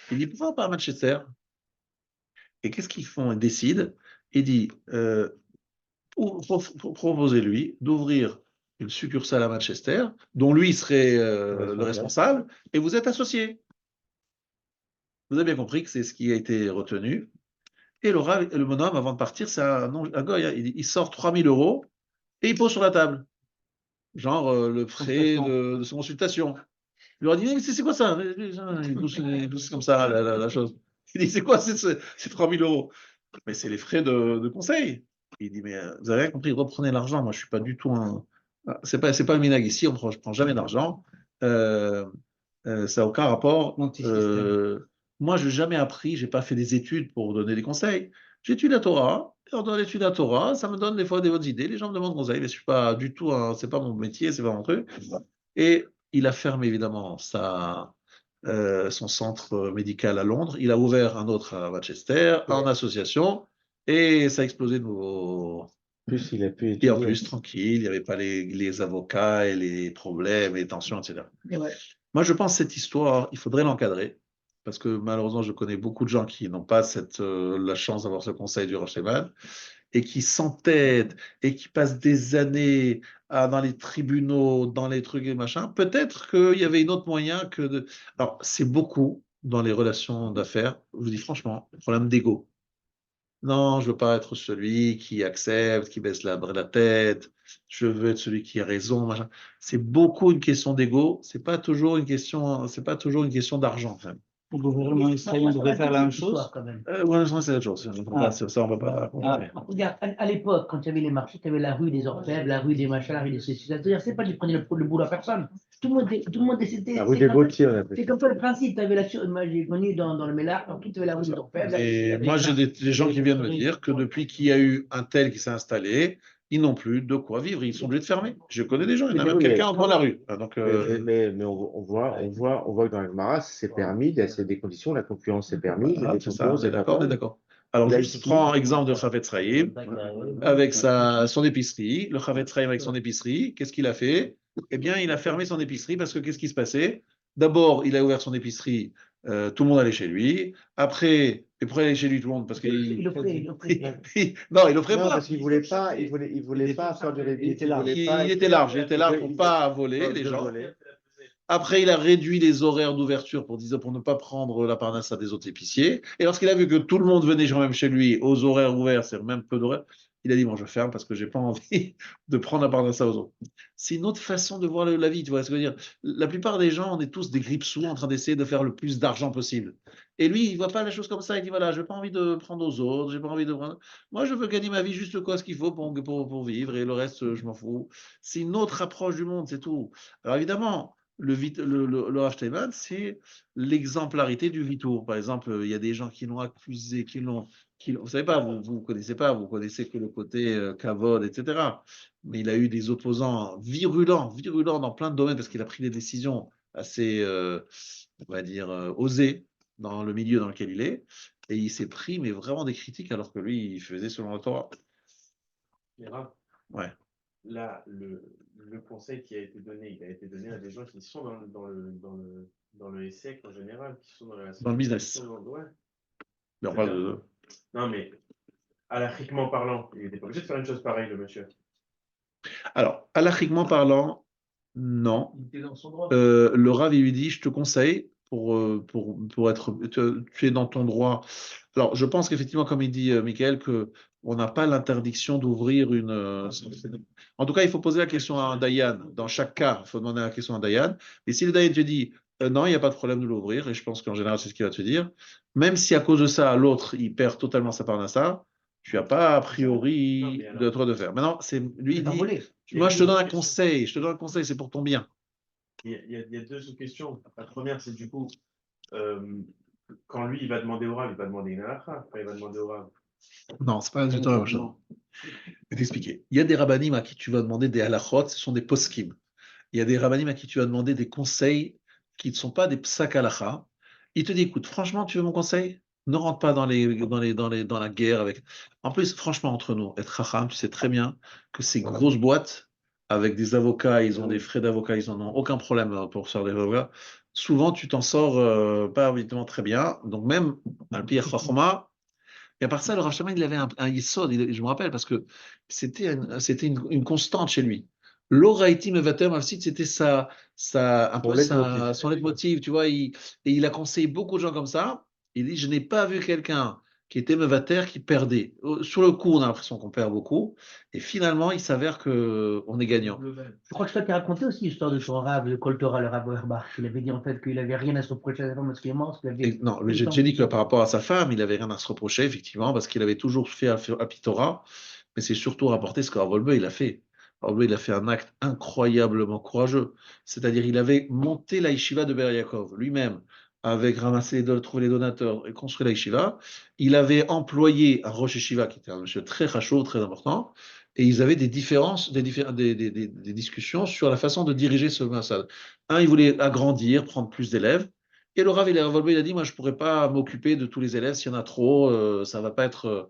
Il dit, pourquoi pas à Manchester? Et qu'est-ce qu'ils font? Ils décident, il dit, proposez-lui d'ouvrir une succursale à Manchester, dont lui serait le responsable, et vous êtes associé. Vous avez bien compris que c'est ce qui a été retenu. Et le bonhomme, avant de partir, c'est un goy, hein, il sort 3 000 € et il pose sur la table. Genre le frais de sa consultation. Il leur a dit, mais c'est quoi ça? Il pousse comme ça la chose. Il dit, c'est quoi ces 3 000 €? Mais c'est les frais de conseil. Il dit, mais vous avez rien compris, reprenez l'argent. Moi, je ne suis pas du tout un. C'est pas le minag ici, je ne prends jamais d'argent. Ça n'a aucun rapport. Moi, je n'ai jamais appris, je n'ai pas fait des études pour donner des conseils. J'étudie la Torah, et en donnant l'étude de la Torah, ça me donne des fois des bonnes idées. Les gens me demandent conseil, mais je suis pas du tout, c'est pas mon métier, c'est pas mon truc. Et il a fermé évidemment son centre médical à Londres. Il a ouvert un autre à Manchester, en association, et ça a explosé de nouveau. plus, il a pu Et en étudier. plus, tranquille, il n'y avait pas les avocats et les problèmes, les tensions, etc. Et ouais. Moi, je pense que cette histoire, il faudrait l'encadrer, parce que malheureusement, je connais beaucoup de gens qui n'ont pas la chance d'avoir ce conseil du Rocheman, et qui s'entêtent, et qui passent des années dans les tribunaux, dans les trucs et machin. Peut-être qu'il y avait un autre moyen que de... Alors, c'est beaucoup dans les relations d'affaires, je vous dis franchement, problème d'ego. Non, je veux pas être celui qui accepte, qui baisse la tête. Je veux être celui qui a raison, machin. C'est beaucoup une question d'ego. C'est pas toujours une question d'argent, quand même. Le gouvernement israélien devrait faire la même chose. Quand même. Ouais, c'est la chose. Ça, on va pas. Regarde, à l'époque, quand il y avait les marchés, tu avais la rue des orfèvres, la rue des machins, la rue des ceci. C'est-à-dire, c'est pas qu'ils prenaient le boulot à personne. Tout le monde c'était. La rue des Gautier, on appelle C'est comme ça le principe. Tu avais moi, j'ai connu dans le Mélar, partout, tu avais la rue des orfèvres. Et moi, j'ai des gens qui viennent me dire que depuis qu'il y a eu un tel qui s'est installé, ils n'ont plus de quoi vivre. Ils sont obligés de fermer. Je connais des gens. Il y en a même quelqu'un dans la rue. Donc, mais on voit que dans les Maras, c'est permis, c'est des conditions, la concurrence est permise. c'est ça, on est d'accord. Alors, je prends exemple de Chavetz Chaim avec son épicerie. Le Chavetz Chaim avec son épicerie, qu'est-ce qu'il a fait? Eh bien, il a fermé son épicerie parce que qu'est-ce qui se passait? D'abord, il a ouvert son épicerie, tout le monde allait chez lui. Après, et pourquoi il allait chez lui tout le monde? Parce qu'il offrait. non, il offrait Non, pas. parce qu'il voulait pas faire du rébit. Il était large pour pas voler les gens. Après, il a réduit les horaires d'ouverture pour ne pas prendre la parnasse à des autres épiciers. Et lorsqu'il a vu que tout le monde venait quand même chez lui aux horaires ouverts, c'est même peu d'horaires, il a dit, bon, je ferme parce que j'ai pas envie de prendre la parnasse aux autres. C'est une autre façon de voir la vie, tu vois ce que je veux dire. La plupart des gens, on est tous des grippe-sous en train d'essayer de faire le plus d'argent possible. Et lui, il voit pas la chose comme ça. Il dit, voilà, je n'ai pas envie de prendre aux autres, j'ai pas envie de prendre... Moi, je veux gagner ma vie juste ce qu'il faut pour vivre et le reste, je m'en fous. C'est une autre approche du monde, c'est tout. Alors évidemment, le Rav Steinman, c'est l'exemplarité du Vitour. Par exemple, il y a des gens qui l'ont accusé, vous savez pas, vous connaissez pas, vous connaissez que le côté Kavod, etc. Mais il a eu des opposants virulents dans plein de domaines parce qu'il a pris des décisions assez, on va dire, osées dans le milieu dans lequel il est. Et il s'est pris, mais vraiment des critiques alors que lui, il faisait selon la Torah. Ouais. Là, le conseil qui a été donné, il a été donné à des gens qui sont dans le ESSEC en général, qui sont dans le business. Mais non, mais halachiquement parlant, il n'était pas obligé de faire une chose pareille, le monsieur. Alors, halachiquement parlant, non. Le Rav, il lui dit, je te conseille, pour être, tu es dans ton droit. Alors, je pense qu'effectivement, comme il dit Michael, on n'a pas l'interdiction d'ouvrir une... En tout cas, il faut poser la question à un Dayan. Dans chaque cas, il faut demander la question à un Dayan. Et si le Dayan te dit, non, il n'y a pas de problème de l'ouvrir, et je pense qu'en général, c'est ce qu'il va te dire, même si à cause de ça, l'autre, il perd totalement sa parnassa, tu n'as pas a priori de droit de faire. Maintenant, lui, il dit, moi, je te donne un conseil, c'est pour ton bien. Il y a deux sous-questions. La première, c'est du coup, quand lui, il va demander au Rav, il va demander une halakha. Quand il va demander au Rav. Non, c'est pas du tout la même chose. Je vais t'expliquer. Il y a des rabbanim à qui tu vas demander des halachot, ce sont des poskim. Il y a des rabbanim à qui tu vas demander des conseils qui ne sont pas des psak halacha. Il te dit, écoute, franchement, tu veux mon conseil? Ne rentre pas dans la guerre avec. En plus, franchement, entre nous, être chacham, tu sais très bien que ces grosses boîtes avec des avocats, ils ont des frais d'avocat, ils n'en ont aucun problème pour sortir des avocats. Souvent, tu t'en sors pas évidemment très bien. Donc, même un pire chachama. Et à part ça, le Rav Shlomo, il avait un yesod, je me rappelle, parce que c'était une constante chez lui. L'oraïti mevater mafsid, c'était son leitmotiv, tu vois. Et il a conseillé beaucoup de gens comme ça. Il dit, je n'ai pas vu quelqu'un qui était mevater qui perdait. Sur le coup, on a l'impression qu'on perd beaucoup. Et finalement, il s'avère qu'on est gagnant. Je crois que je t'ai raconté aussi l'histoire de son Rav, le Koltora, le Rav Auerbach. Il avait dit en fait qu'il n'avait rien à se reprocher à sa femme parce qu'il est mort. Non, mais j'ai dit que par rapport à sa femme, il n'avait rien à se reprocher, effectivement, parce qu'il avait toujours fait à Pitora, mais c'est surtout rapporté ce qu'Rav Wolbe, il a fait. Rav Wolbe, il a fait un acte incroyablement courageux. C'est-à-dire, il avait monté la yeshiva de Ber Yaakov lui-même, avec ramasser trouver les donateurs et construire la yeshiva. Il avait employé un Rosh Yeshiva, qui était un monsieur très rachot, très important, et ils avaient des différences, des discussions sur la façon de diriger ce Massad. Un, il voulait agrandir, prendre plus d'élèves. Et le Rav, il a dit, moi, je ne pourrais pas m'occuper de tous les élèves, s'il y en a trop, ça ne va pas être...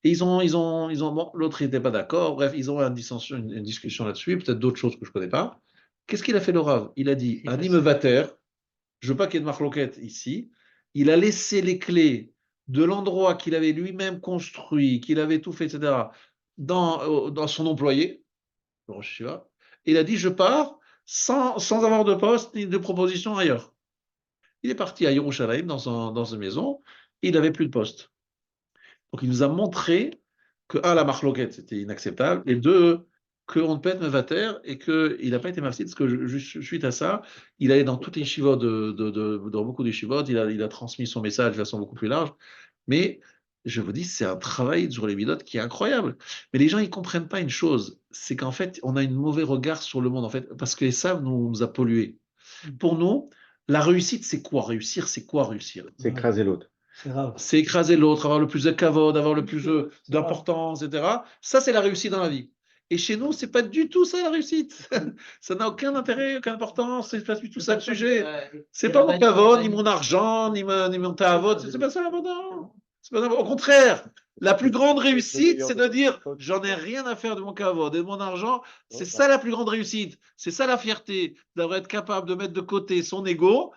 Et bon, l'autre n'était pas d'accord. Bref, ils ont une discussion là-dessus, peut-être d'autres choses que je ne connais pas. Qu'est-ce qu'il a fait le Rav? Il a dit, Ani me vater, je ne veux pas qu'il y ait de marloquette ici. Il a laissé les clés de l'endroit qu'il avait lui-même construit, qu'il avait tout fait, etc., dans son employé, le Rosh Yeshiva. Il a dit, je pars sans avoir de poste ni de proposition ailleurs. Il est parti à Yerushalayim dans une maison, et il n'avait plus de poste. Donc il nous a montré que, un, la marloquette, c'était inacceptable, et deux, qu'on ne peut être mevater et qu'il n'a pas été mafsid, parce que suite à ça, il allait dans toutes les shivot, dans beaucoup de shivot, il a transmis son message de façon beaucoup plus large. Mais je vous dis, c'est un travail sur les bidotes qui est incroyable. Mais les gens, ils ne comprennent pas une chose, c'est qu'en fait, on a un mauvais regard sur le monde, en fait, parce que ça nous a pollués. Pour nous, la réussite, c'est quoi réussir? C'est quoi réussir? C'est écraser l'autre. C'est écraser l'autre, avoir le plus de kavod, avoir le plus d'importance, etc. Ça, c'est la réussite dans la vie. Et chez nous, c'est pas du tout ça la réussite. Ça n'a aucun intérêt, aucune importance. C'est pas du tout ça le sujet. C'est pas mon kavod, ni mon argent, ni mon tavod. C'est pas ça l'important. Au contraire, la plus grande réussite, c'est de dire j'en ai rien à faire de mon kavod et de mon argent. C'est ça la plus grande réussite. C'est ça la fierté, d'avoir être capable de mettre de côté son ego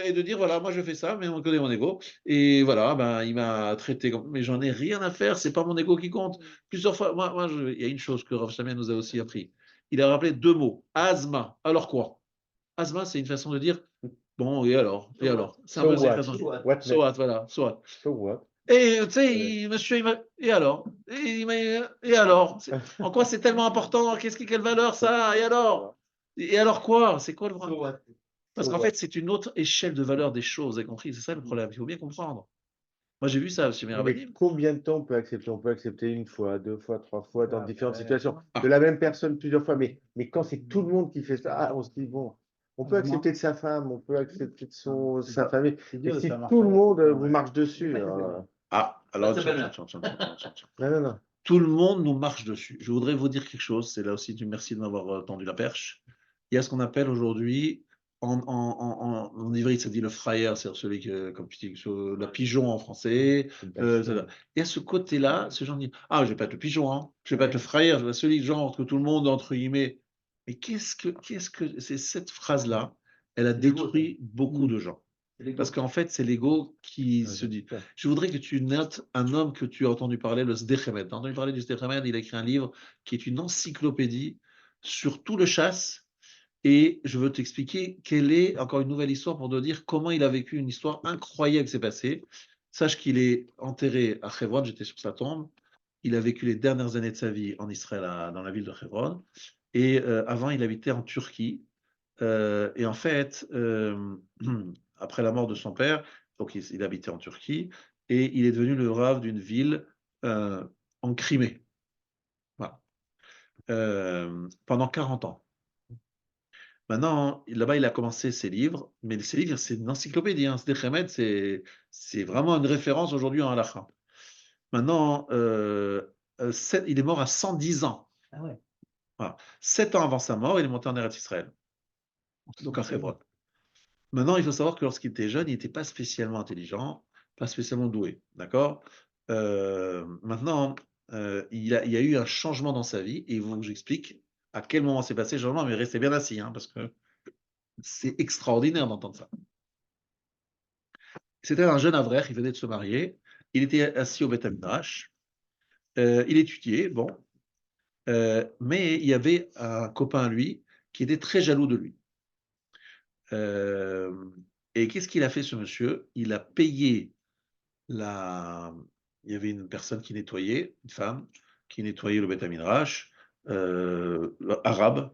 et de dire voilà, moi je fais ça, mais on connaît mon ego. Et voilà, ben, il m'a traité comme. Mais j'en ai rien à faire, c'est pas mon ego qui compte. Plusieurs fois, il y a une chose que Rav Shamian nous a aussi appris. Il a rappelé deux mots. Asma. Alors quoi? Asma, c'est une façon de dire bon, et alors? Et alors? C'est un peu cette façon. So what, voilà. So what. So what? Et tu sais, monsieur, et alors? Et alors? En quoi c'est tellement important? Quelle valeur ça? Et alors? Et alors quoi? C'est quoi le problème? Parce qu'en fait, c'est une autre échelle de valeur des choses, vous avez compris? C'est ça le problème. Il faut bien comprendre. Moi, j'ai vu ça chez mes Mais rabbinim. combien de temps on peut accepter? On peut accepter une fois, deux fois, trois fois, dans différentes situations. Ah. De la même personne plusieurs fois. Mais quand c'est tout le monde qui fait ça, on se dit, bon, on peut accepter de sa femme, on peut accepter de sa famille. Et si tout le monde vous marche dessus. Ah, alors, Non. tout le monde nous marche dessus. Je voudrais vous dire quelque chose. C'est là aussi du merci de m'avoir tendu la perche. Il y a ce qu'on appelle aujourd'hui, en ivrite, ça dit le frayeur, c'est-à-dire celui que, comme tu dis, la pigeon en français. Il y a ce côté-là, ce genre dit ah, je vais pas être le pigeon, hein. Je vais pas être le frayeur, je vais être celui genre que tout le monde, entre guillemets. Mais qu'est-ce que c'est cette phrase-là? Elle a détruit beaucoup de gens. Parce qu'en fait, c'est l'ego qui se dit. Je voudrais que tu notes un homme que tu as entendu parler, le Sdechemed. Tu as entendu parler du Sdechemed, il a écrit un livre qui est une encyclopédie sur tout le chasse. Et je veux t'expliquer quelle est encore une nouvelle histoire pour te dire comment il a vécu une histoire incroyable qui s'est passée. Sache qu'il est enterré à Hebron, j'étais sur sa tombe. Il a vécu les dernières années de sa vie en Israël, dans la ville de Hebron. Et avant, il habitait en Turquie. Et en fait, après la mort de son père, donc il habitait en Turquie, et il est devenu le rav d'une ville en Crimée. Voilà. Pendant 40 ans. Maintenant, là-bas, il a commencé ses livres, mais ses livres, c'est une encyclopédie. Hein. Sdechemed, c'est vraiment une référence aujourd'hui en halakha. Maintenant, il est mort à 110 ans. Ah ouais. Voilà. 7 ans avant sa mort, il est monté en Eretz Israël, donc à Hebron. Maintenant, il faut savoir que lorsqu'il était jeune, il n'était pas spécialement intelligent, pas spécialement doué. D'accord? Maintenant, il y a eu un changement dans sa vie, et il faut que j'explique à quel moment s'est passé le changement, mais restez bien assis, hein, parce que c'est extraordinaire d'entendre ça. C'était un jeune avraire, il venait de se marier, il était assis au Beth Midrash, il étudiait, bon, mais il y avait un copain à lui qui était très jaloux de lui. Et qu'est-ce qu'il a fait, ce monsieur? Il a payé il y avait une personne qui nettoyait, une femme, qui nettoyait le Beth Midrash, arabe.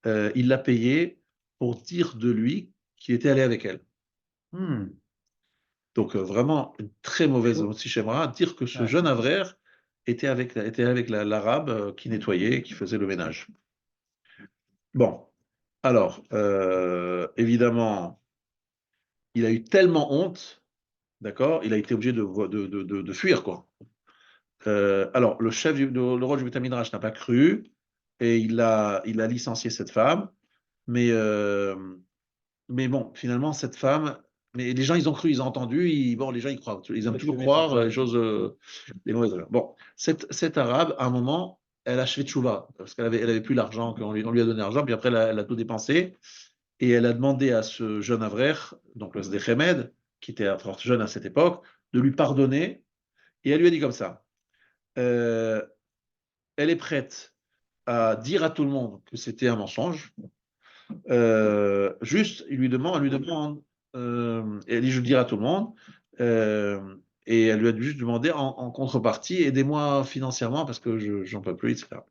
Il l'a payé pour dire de lui qu'il était allé avec elle. Donc vraiment une très mauvaise Shemra, dire que ce jeune avraire était avec l'arabe qui nettoyait, qui faisait le ménage. Bon, alors évidemment, il a eu tellement honte, d'accord, il a été obligé de fuir, quoi. Alors, le roi du Beth Midrash n'a pas cru et il a licencié cette femme, mais bon, finalement, cette femme Mais les gens, ils ont cru, ils ont entendu, bon, les gens, ils croient. Ils aiment toujours croire les choses, les mauvaises choses. Bon, cette arabe, à un moment, elle a achevé tchouva, parce qu'elle avait plus l'argent, on lui a donné l'argent, puis après, elle a tout dépensé, et elle a demandé à ce jeune avrer, donc le Sdechemed, qui était fort jeune à cette époque, de lui pardonner, et elle lui a dit comme ça, elle est prête à dire à tout le monde que c'était un mensonge, juste, elle lui demande, elle dit, je le dirai à tout le monde, et elle lui a juste demandé en contrepartie, aidez-moi financièrement parce que j'en peux plus, etc.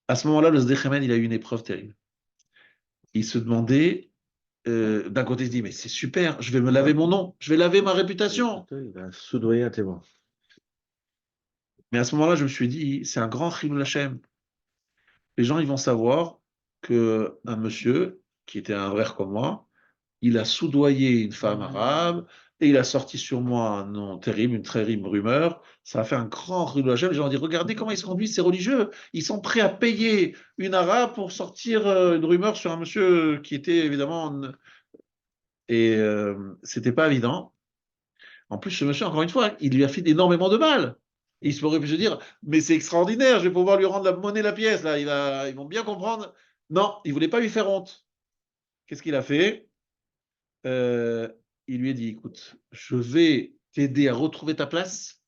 À ce moment-là, le Sdechemed, il a eu une épreuve terrible. Il se demandait, d'un côté, il se dit, mais c'est super, je vais me laver mon nom, je vais laver ma réputation. Il va soudoyer un témoin. Mais à ce moment-là, je me suis dit, c'est un grand chilul Hashem. Les gens, ils vont savoir qu'un monsieur, qui était un frère comme moi, il a soudoyé une femme arabe et il a sorti sur moi un nom terrible, une terrible rumeur. Ça a fait un grand chilul Hashem. Les gens ont dit, regardez comment ils se conduisent, ces religieux. Ils sont prêts à payer une arabe pour sortir une rumeur sur un monsieur qui était évidemment... Et c'était pas évident. En plus, ce monsieur, encore une fois, il lui a fait énormément de mal. Et il se pourrait se dire, mais c'est extraordinaire, je vais pouvoir lui rendre la monnaie la pièce, là, ils vont bien comprendre. Non, il ne voulait pas lui faire honte. Qu'est-ce qu'il a fait? Il lui a dit, écoute, je vais t'aider à retrouver ta place.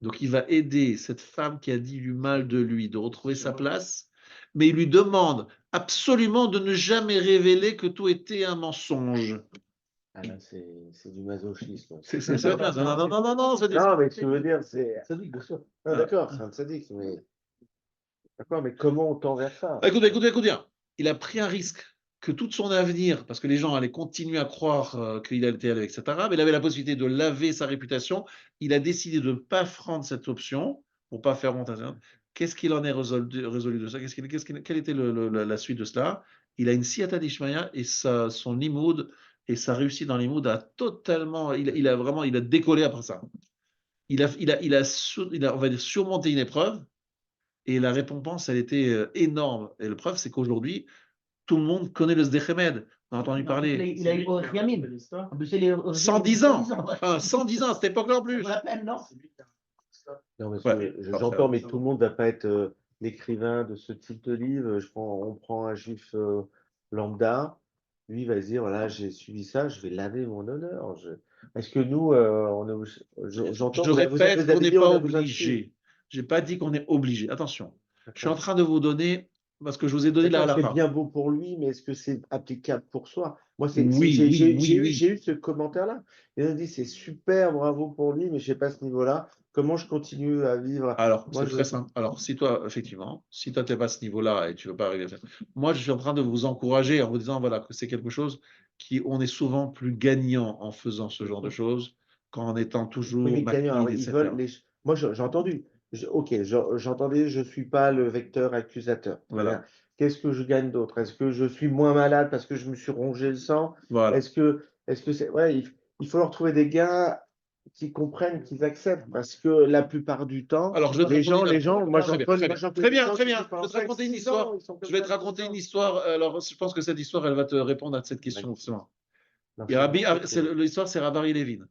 Donc, il va aider cette femme qui a dit du mal de lui de retrouver sa place, mais il lui demande absolument de ne jamais révéler que tout était un mensonge. Ah là, c'est du masochisme. C'est bien. Non, Non, mais ce que je veux dire, c'est. Sadique, bien sûr. Ah, d'accord, c'est un sadique, mais. D'accord, mais comment on tend vers ça? Écoute bien. Il a pris un risque que tout son avenir, parce que les gens allaient continuer à croire qu'il était avec cet arabe, il avait la possibilité de laver sa réputation. Il a décidé de ne pas prendre cette option pour ne pas faire honte à ça. Qu'est-ce qu'il en est résolu de ça? Quelle était la suite de cela? Il a une siyata d'Ishmaïa et son limoud et sa réussite dans limoud a totalement, il a décollé après ça. Il a, on va dire, surmonté une épreuve et la récompense, elle était énorme. Et le preuve, c'est qu'aujourd'hui, tout le monde connaît le Sdechemed. On a entendu parler. Il a eu Oriamim. 110 ans. Enfin, 110 ans à cette époque-là en plus. Ça vaut la peine, non? Non, mais Ouais. j'entends, mais tout le monde ne va pas être l'écrivain de ce type de livre. On prend un juif lambda, lui va se dire, voilà, j'ai suivi ça, je vais laver mon honneur. Est-ce que nous, j'entends, Je vous répète avez qu'on n'est dit, on pas a besoin de suivre. obligé. Je n'ai pas dit qu'on est obligé. Attention. Je suis en train de vous donner, parce que je vous ai donné la C'est halakha. bien beau pour lui, mais est-ce que c'est applicable pour soi? Moi, Oui. j'ai eu ce commentaire-là. Et on dit, c'est super, bravo pour lui, mais je ne sais pas ce niveau-là. Comment je continue à vivre? Alors, Moi, c'est très simple. Alors, si toi, effectivement, si toi, tu n'es pas à ce niveau-là et tu ne veux pas arriver à ça, moi, je suis en train de vous encourager en vous disant, voilà, que c'est quelque chose on est souvent plus gagnant en faisant ce genre de choses qu'en étant toujours Oui, mais gagnant, alors, maquille, ils etc. veulent Moi, j'ai entendu. Ok, j'entendais, je ne suis pas le vecteur accusateur. Voilà. Qu'est-ce que je gagne d'autre? Est-ce que je suis moins malade parce que je me suis rongé le sang? Voilà. Est-ce que c'est. Ouais, il faut leur trouver des gars qui comprennent, qui acceptent. Parce que la plupart du temps, Alors, je vais te les gens, moi, Très j'en bien, connais. très bien. Très Je vais te raconter une histoire. Je vais te raconter une histoire. Alors, je pense que cette histoire, elle va te répondre à cette question. Justement. L'histoire, c'est Rabbi Levin,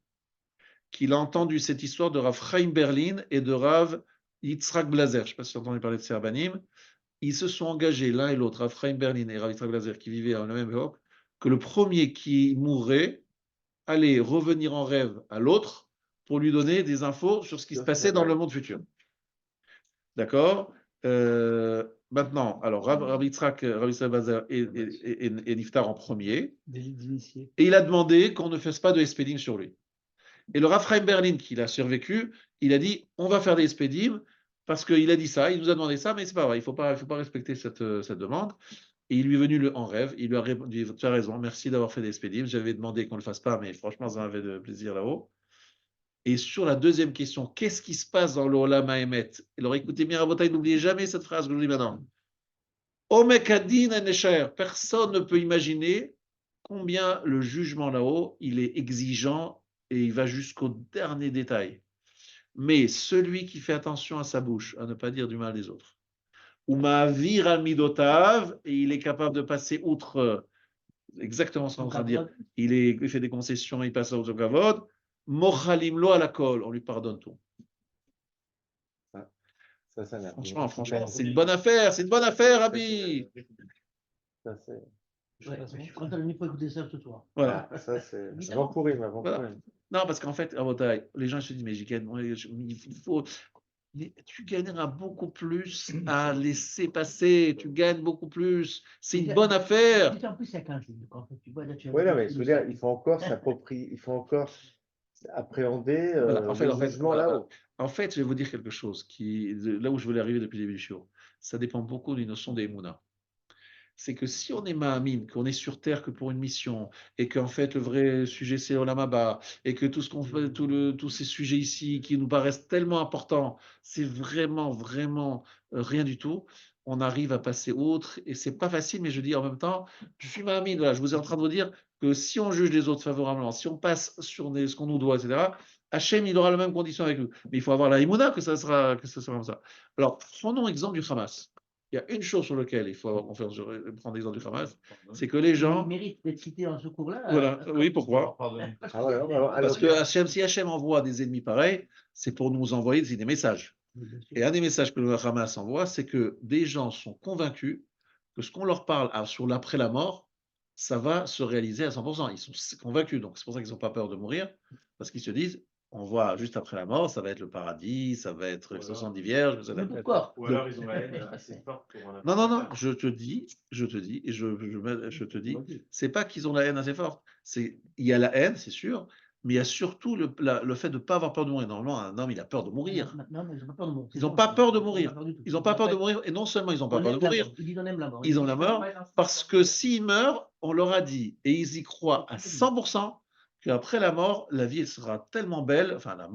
qu'il a entendu cette histoire de Rav Chaim Berlin et de Rav Yitzhak Blazer. Je ne sais pas si tu as entendu parler de ces rabbanim. Ils se sont engagés l'un et l'autre, Rav Chaim Berlin et Rav Yitzhak Blazer, qui vivaient à la même époque, que le premier qui mourrait allait revenir en rêve à l'autre pour lui donner des infos sur ce qui se passait dans le monde futur. D'accord? Maintenant, alors Rav Yitzhak Blazer est Niftar en premier. Et il a demandé qu'on ne fasse pas de Espedim sur lui. Et le Rav Chaim Berlin, qui l'a survécu, il a dit on va faire des Espedim parce qu'il a dit ça, il nous a demandé ça, mais c'est pas vrai, il faut pas respecter cette demande. Et il lui est venu en rêve, il lui a dit tu as raison, merci d'avoir fait des Espedim, j'avais demandé qu'on ne le fasse pas, mais franchement, ça m'avait de plaisir là-haut. Et sur la deuxième question, qu'est-ce qui se passe dans le Olam HaEmet? Alors écoutez bien, Rabotai, n'oubliez jamais cette phrase que je vous dis maintenant. Omek Hadin Enesher, personne ne peut imaginer combien le jugement là-haut, il est exigeant et il va jusqu'au dernier détail. Mais celui qui fait attention à sa bouche, à ne pas dire du mal des autres, ou ma'avir al midotav, et il est capable de passer outre exactement ce qu'on est en train de dire. Il fait des concessions, il passe à autre kavod. Mochalim lo à la colle, on lui pardonne tout. Ça n'a Franchement, c'est une bonne affaire, Rabbi. Ça, c'est... Ouais, je suis content de ne pas écouter ça ce soir. Voilà. Ah, ça, c'est avant Pourim, avant Voilà. Pourim. Non, parce qu'en fait, les gens se disent, mais il faut. Mais tu gagneras beaucoup plus à laisser passer, tu gagnes beaucoup plus, c'est une bonne affaire. En plus, il y a 15 jours. En fait, tu vois, là, tu as Oui, non, mais je veux dire, il faut encore s'approprier, il faut encore appréhender Voilà, le jugement là-haut. En fait, je vais vous dire quelque chose là où je voulais arriver depuis le début du show. Ça dépend beaucoup d'une notion d'Emouna. C'est que si on est Mahamim, qu'on est sur terre que pour une mission, et qu'en fait le vrai sujet c'est Olam Haba, et que tout ce qu'on fait, tous ces sujets ici qui nous paraissent tellement importants, c'est vraiment, vraiment rien du tout, on arrive à passer outre, et c'est pas facile, mais je dis en même temps, je suis Mahamim, voilà, je vous ai en train de vous dire que si on juge les autres favorablement, si on passe sur ce qu'on nous doit, etc., Hachem, il aura la même condition avec nous. Mais il faut avoir la Imouna que ça sera comme ça. Alors, prenons exemple du Hamas. Il y a une chose sur laquelle il faut avoir confiance, je vais prendre l'exemple du Hamas, c'est que les gens. Il mérite d'être cité dans ce cours-là. Voilà, oui, pourquoi? Parce que si Hachem envoie des ennemis pareils, c'est pour nous envoyer des messages. Et un des messages que le Hamas envoie, c'est que des gens sont convaincus que ce qu'on leur parle sur l'après la mort, ça va se réaliser à 100%. Ils sont convaincus, donc c'est pour ça qu'ils n'ont pas peur de mourir, parce qu'ils se disent, on voit juste après la mort, ça va être le paradis, ça va être les 70 vierges. Ou alors ils ont la haine assez forte pour un. Non, je te dis, c'est pas qu'ils ont la haine assez forte. Il y a la haine, c'est sûr, mais il y a surtout le fait de ne pas avoir peur de mourir. Normalement, un homme, il a peur de mourir. Non, mais ils n'ont pas peur de mourir. Ils n'ont pas peur de mourir. Ils n'ont pas peur de mourir, et non seulement ils n'ont pas peur de mourir, ils ont la mort, parce que s'ils meurent, on leur a dit, et ils y croient à 100%, qu'après la mort, la vie sera tellement belle, enfin la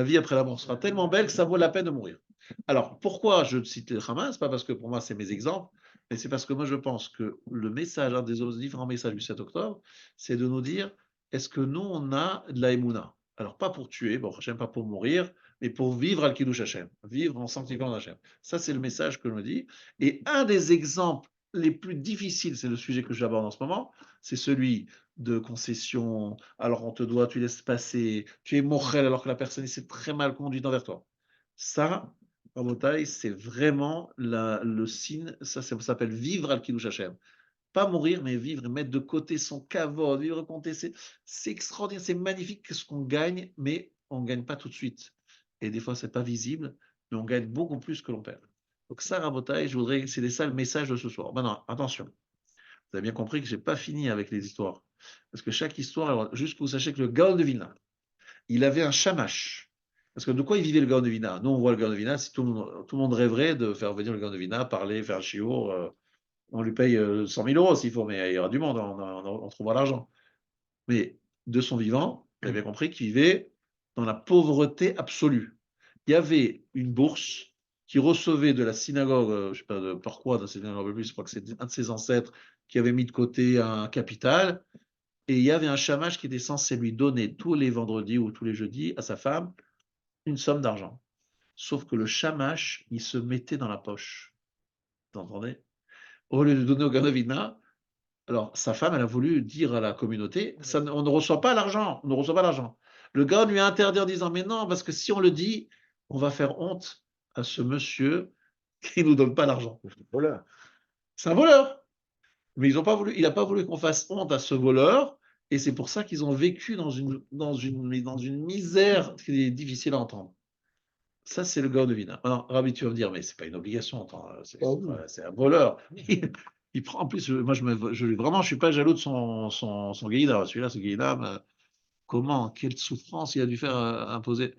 vie après la mort sera tellement belle que ça vaut la peine de mourir. Alors, pourquoi je cite le Hamas? Pas parce que pour moi c'est mes exemples, mais c'est parce que moi je pense que le message, un des différents messages du 7 octobre, c'est de nous dire, est-ce que nous on a de la Emouna? Alors pas pour tuer, bon, Hachem, pas pour mourir, mais pour vivre al Kiddush Hachem, vivre en sanctifiant Hachem. Ça c'est le message que je me dis. Et un des exemples les plus difficiles, c'est le sujet que j'aborde en ce moment, c'est celui de concession, alors on te doit, tu laisses passer, tu es mochel alors que la personne s'est très mal conduite envers toi. Ça, Rabotai, c'est vraiment le signe, ça s'appelle vivre al Kiddush Hashem. Pas mourir, mais vivre et mettre de côté son kavod, vivre compter, c'est extraordinaire, c'est magnifique ce qu'on gagne, mais on ne gagne pas tout de suite. Et des fois, ce n'est pas visible, mais on gagne beaucoup plus que l'on perd. Donc ça, Rabotai, c'est ça le message de ce soir. Maintenant, attention, vous avez bien compris que je n'ai pas fini avec les histoires. Parce que chaque histoire, alors, juste que vous sachiez que le Gaon de Vilna, il avait un shamash. Parce que de quoi il vivait le Gaon de Vilna? Nous, on voit le Gaon de Vilna, si tout le monde rêverait de faire venir le Gaon de Vilna, parler, faire un chiour, on lui paye 100 000 euros s'il faut, mais il y aura du monde, on trouvera l'argent. Mais de son vivant, vous avez bien compris qu'il vivait dans la pauvreté absolue. Il y avait une bourse qui recevait de la synagogue, je ne sais pas par quoi, dans cette synagogue, je crois que c'est un de ses ancêtres qui avait mis de côté un capital, et il y avait un shamash qui était censé lui donner tous les vendredis ou tous les jeudis à sa femme une somme d'argent. Sauf que le shamash, il se mettait dans la poche. Vous entendez? Au lieu de donner au Ganovina, alors sa femme, elle a voulu dire à la communauté, on ne reçoit pas l'argent, on ne reçoit pas l'argent. Le gars lui a interdit en disant, mais non, parce que si on le dit, on va faire honte à ce monsieur qui ne nous donne pas l'argent. Voilà. C'est un voleur. Mais il n'a pas voulu qu'on fasse honte à ce voleur, et c'est pour ça qu'ils ont vécu dans une misère qui est difficile à entendre. Ça, c'est le gars de Vina. Alors, Rabbi, tu vas me dire, mais c'est pas une obligation, c'est un voleur. Il prend, en plus, moi, vraiment, je suis pas jaloux de son Guéhida. Celui-là, ce Guéhida, comment, quelle souffrance il a dû faire imposer.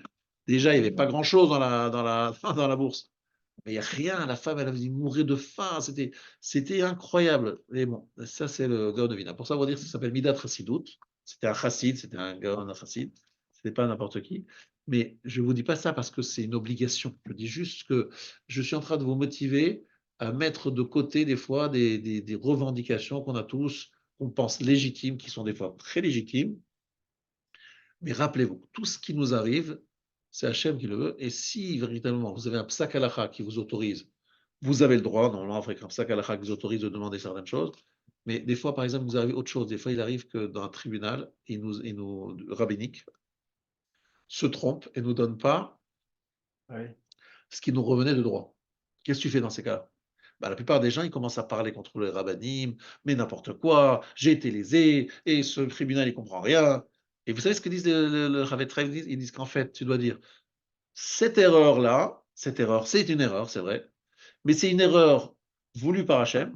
Déjà, il n'y avait pas grand-chose dans la bourse. Mais il n'y a rien, la femme, elle avait mouru de faim, c'était incroyable. Mais bon, ça, c'est le gars de Vina. Pour ça, on va dire que ça s'appelle Midat Chassidout. C'était un chassid, c'était un gars, un chassid. C'était pas n'importe qui. Mais je ne vous dis pas ça parce que c'est une obligation. Je dis juste que je suis en train de vous motiver à mettre de côté des fois des revendications qu'on a tous, qu'on pense légitimes, qui sont des fois très légitimes. Mais rappelez-vous, tout ce qui nous arrive, c'est Hachem qui le veut. Et si véritablement vous avez un psak halakha qui vous autorise, vous avez le droit, normalement, avec un psak halakha qui vous autorise de demander certaines choses. Mais des fois, par exemple, vous arrive autre chose. Des fois, il arrive que dans un tribunal, rabbinique, se trompe et ne nous donne pas ce qui nous revenait de droit. Qu'est-ce que tu fais dans ces cas-là? La plupart des gens, ils commencent à parler contre les rabbinim, mais n'importe quoi, j'ai été lésé, et ce tribunal, il comprend rien. Et vous savez ce que disent le Rav Etrev? Ils disent qu'en fait, tu dois dire, cette erreur-là, c'est une erreur, c'est vrai, mais c'est une erreur voulue par Hachem,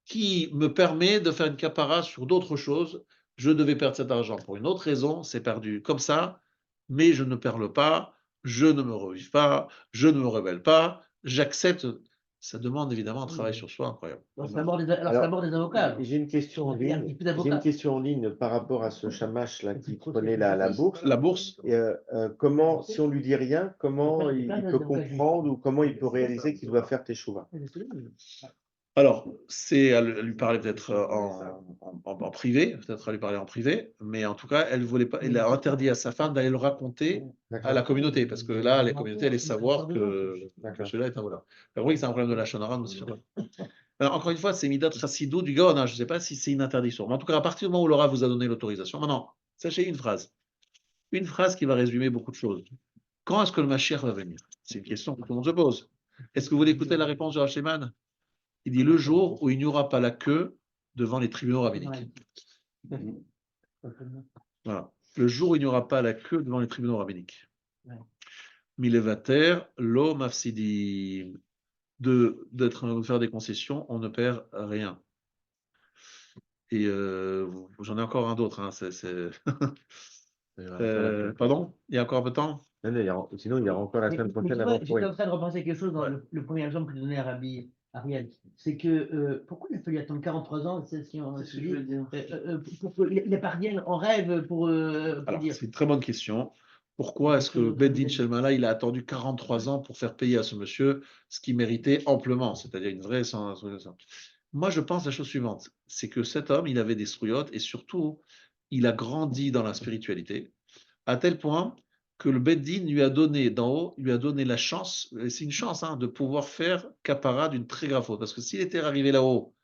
qui me permet de faire une capara sur d'autres choses. Je devais perdre cet argent pour une autre raison, c'est perdu comme ça, mais je ne perds pas, je ne me revive pas, je ne me rebelle pas, j'accepte. Ça demande évidemment un travail sur soi incroyable. C'est la mort des avocats. J'ai une question en Il y a ligne. plus d'avocats. J'ai une question en ligne par rapport à ce chamash là qui prenait la bourse. La bourse, Et, comment, si on lui dit rien, comment il peut comprendre ou comment il peut réaliser qu'il doit faire teshuva? alors, c'est à lui parler peut-être en privé, peut-être à lui parler en privé, mais en tout cas, elle voulait pas, il a interdit à sa femme d'aller le raconter à la communauté, parce que là, la communauté allait savoir que celui-là est un voleur. Alors oui, c'est un problème de la shonara, mais c'est sûr. Alors, encore une fois, c'est Midat Chassidou du Gaon, hein, je ne sais pas si c'est une interdiction, mais en tout cas, à partir du moment où Laura vous a donné l'autorisation, maintenant, sachez une phrase qui va résumer beaucoup de choses. Quand est-ce que le Mashiach va venir? C'est une question que tout le monde se pose. Est-ce que vous voulez écouter la réponse de Hacheman? Il dit le jour où il n'y aura pas la queue devant les tribunaux rabbiniques. Voilà. Le jour où il n'y aura pas la queue devant les tribunaux rabbiniques. Milevater, lo mafsidim. De faire des concessions, on ne perd rien. Et j'en ai encore un d'autre. Hein, pardon? Il y a encore un peu de temps? Sinon, il y aura encore la semaine prochaine avant pour J'étais en train de repenser quelque chose dans le premier exemple que tu donnais à Rabbi Ariel. C'est que pourquoi il a fallu attendre 43 ans si on se dit, pour que les parviennent en rêve pour dire. C'est une très bonne question. Pourquoi est-ce que Beddin Shelmala, il a attendu 43 ans pour faire payer à ce monsieur ce qu'il méritait amplement, c'est-à-dire une vraie. Moi, je pense la chose suivante, c'est que cet homme, il avait des strouillottes et surtout, il a grandi dans la spiritualité, à tel point que le Beddin lui a donné d'en haut, lui a donné la chance, et c'est une chance, hein, de pouvoir faire capara d'une très grave faute. Parce que s'il était arrivé là-haut,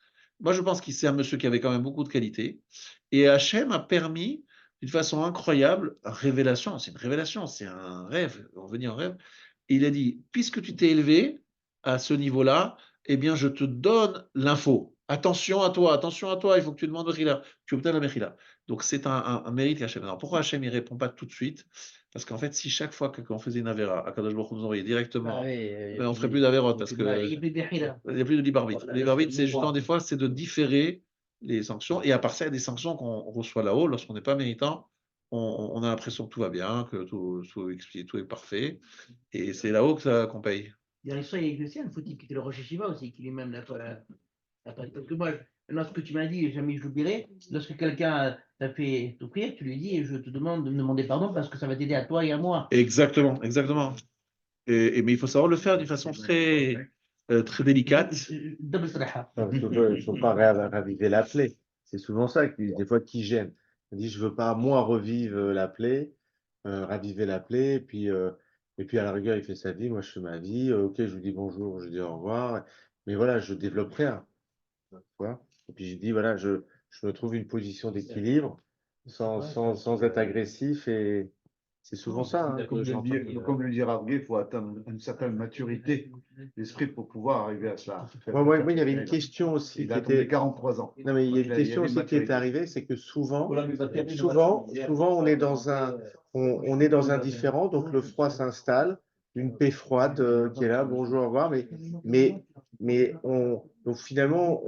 moi je pense qu'il c'est un monsieur qui avait quand même beaucoup de qualités. Et Hachem a permis, d'une façon incroyable, révélation, c'est une révélation, c'est un rêve, revenir en rêve. Et il a dit, puisque tu t'es élevé à ce niveau-là, eh bien je te donne l'info. Attention à toi, il faut que tu demandes Mechila, tu obtiens la Mechila. Donc c'est un mérite qu'Hachem. Alors pourquoi Hachem ne répond pas tout de suite? Parce qu'en fait, si chaque fois qu'on faisait une Avera, Akadosh Baruch Hu nous envoyait directement, on ne ferait plus d'Averot parce qu'il n'y a plus de libre arbitre. Le libre arbitre, c'est justement des fois, c'est de différer les sanctions. Et à part ça, il y a des sanctions qu'on reçoit là-haut, lorsqu'on n'est pas méritant, on a l'impression que tout va bien, que tout est parfait. Et c'est là-haut qu'on paye. Il y a l'histoire avec le Sian Fouti, qui était le Rosh Hashiva aussi, qui lui-même n'a pas. Parce que moi, ce que tu m'as dit, jamais je l'oublierai, lorsque quelqu'un t'a fait souffrir, tu lui dis, je te demande de me demander pardon parce que ça va t'aider à toi et à moi. Exactement. Mais il faut savoir le faire d'une façon très délicate. Il ne faut pas raviver la plaie. C'est souvent ça, des fois, qui gêne. On dit, je ne veux pas, moi, revivre la plaie, raviver la plaie, et puis à la rigueur, il fait sa vie, moi, je fais ma vie. Ok, je lui dis bonjour, je dis au revoir. Mais voilà, je développe rien. Voilà. Et puis, je dis, voilà, je me trouve une position d'équilibre sans être agressif. Et c'est souvent ça. Hein, Comme le dit Rav Gué, il faut atteindre une certaine maturité d'esprit pour pouvoir arriver à cela. Oui, il y avait une question aussi qui était 43 ans. Non, mais il y a une question aussi qui est arrivée, c'est que souvent, on est dans un différent, donc le froid s'installe, une paix froide qui est là, bonjour, au revoir, donc finalement,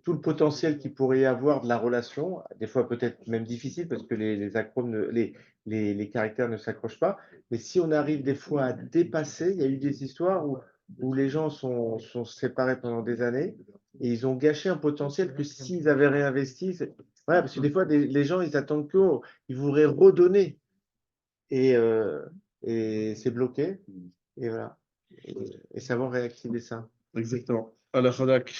tout le potentiel qu'il pourrait y avoir de la relation, des fois peut-être même difficile parce que les acromes, les caractères ne s'accrochent pas, mais si on arrive des fois à dépasser, il y a eu des histoires où les gens sont séparés pendant des années et ils ont gâché un potentiel que s'ils avaient réinvesti, voilà, parce que des fois, les gens, ils attendent qu'ils voudraient redonner et c'est bloqué, et voilà. Et savoir réactiver ça. Exactement. Allah Khadak.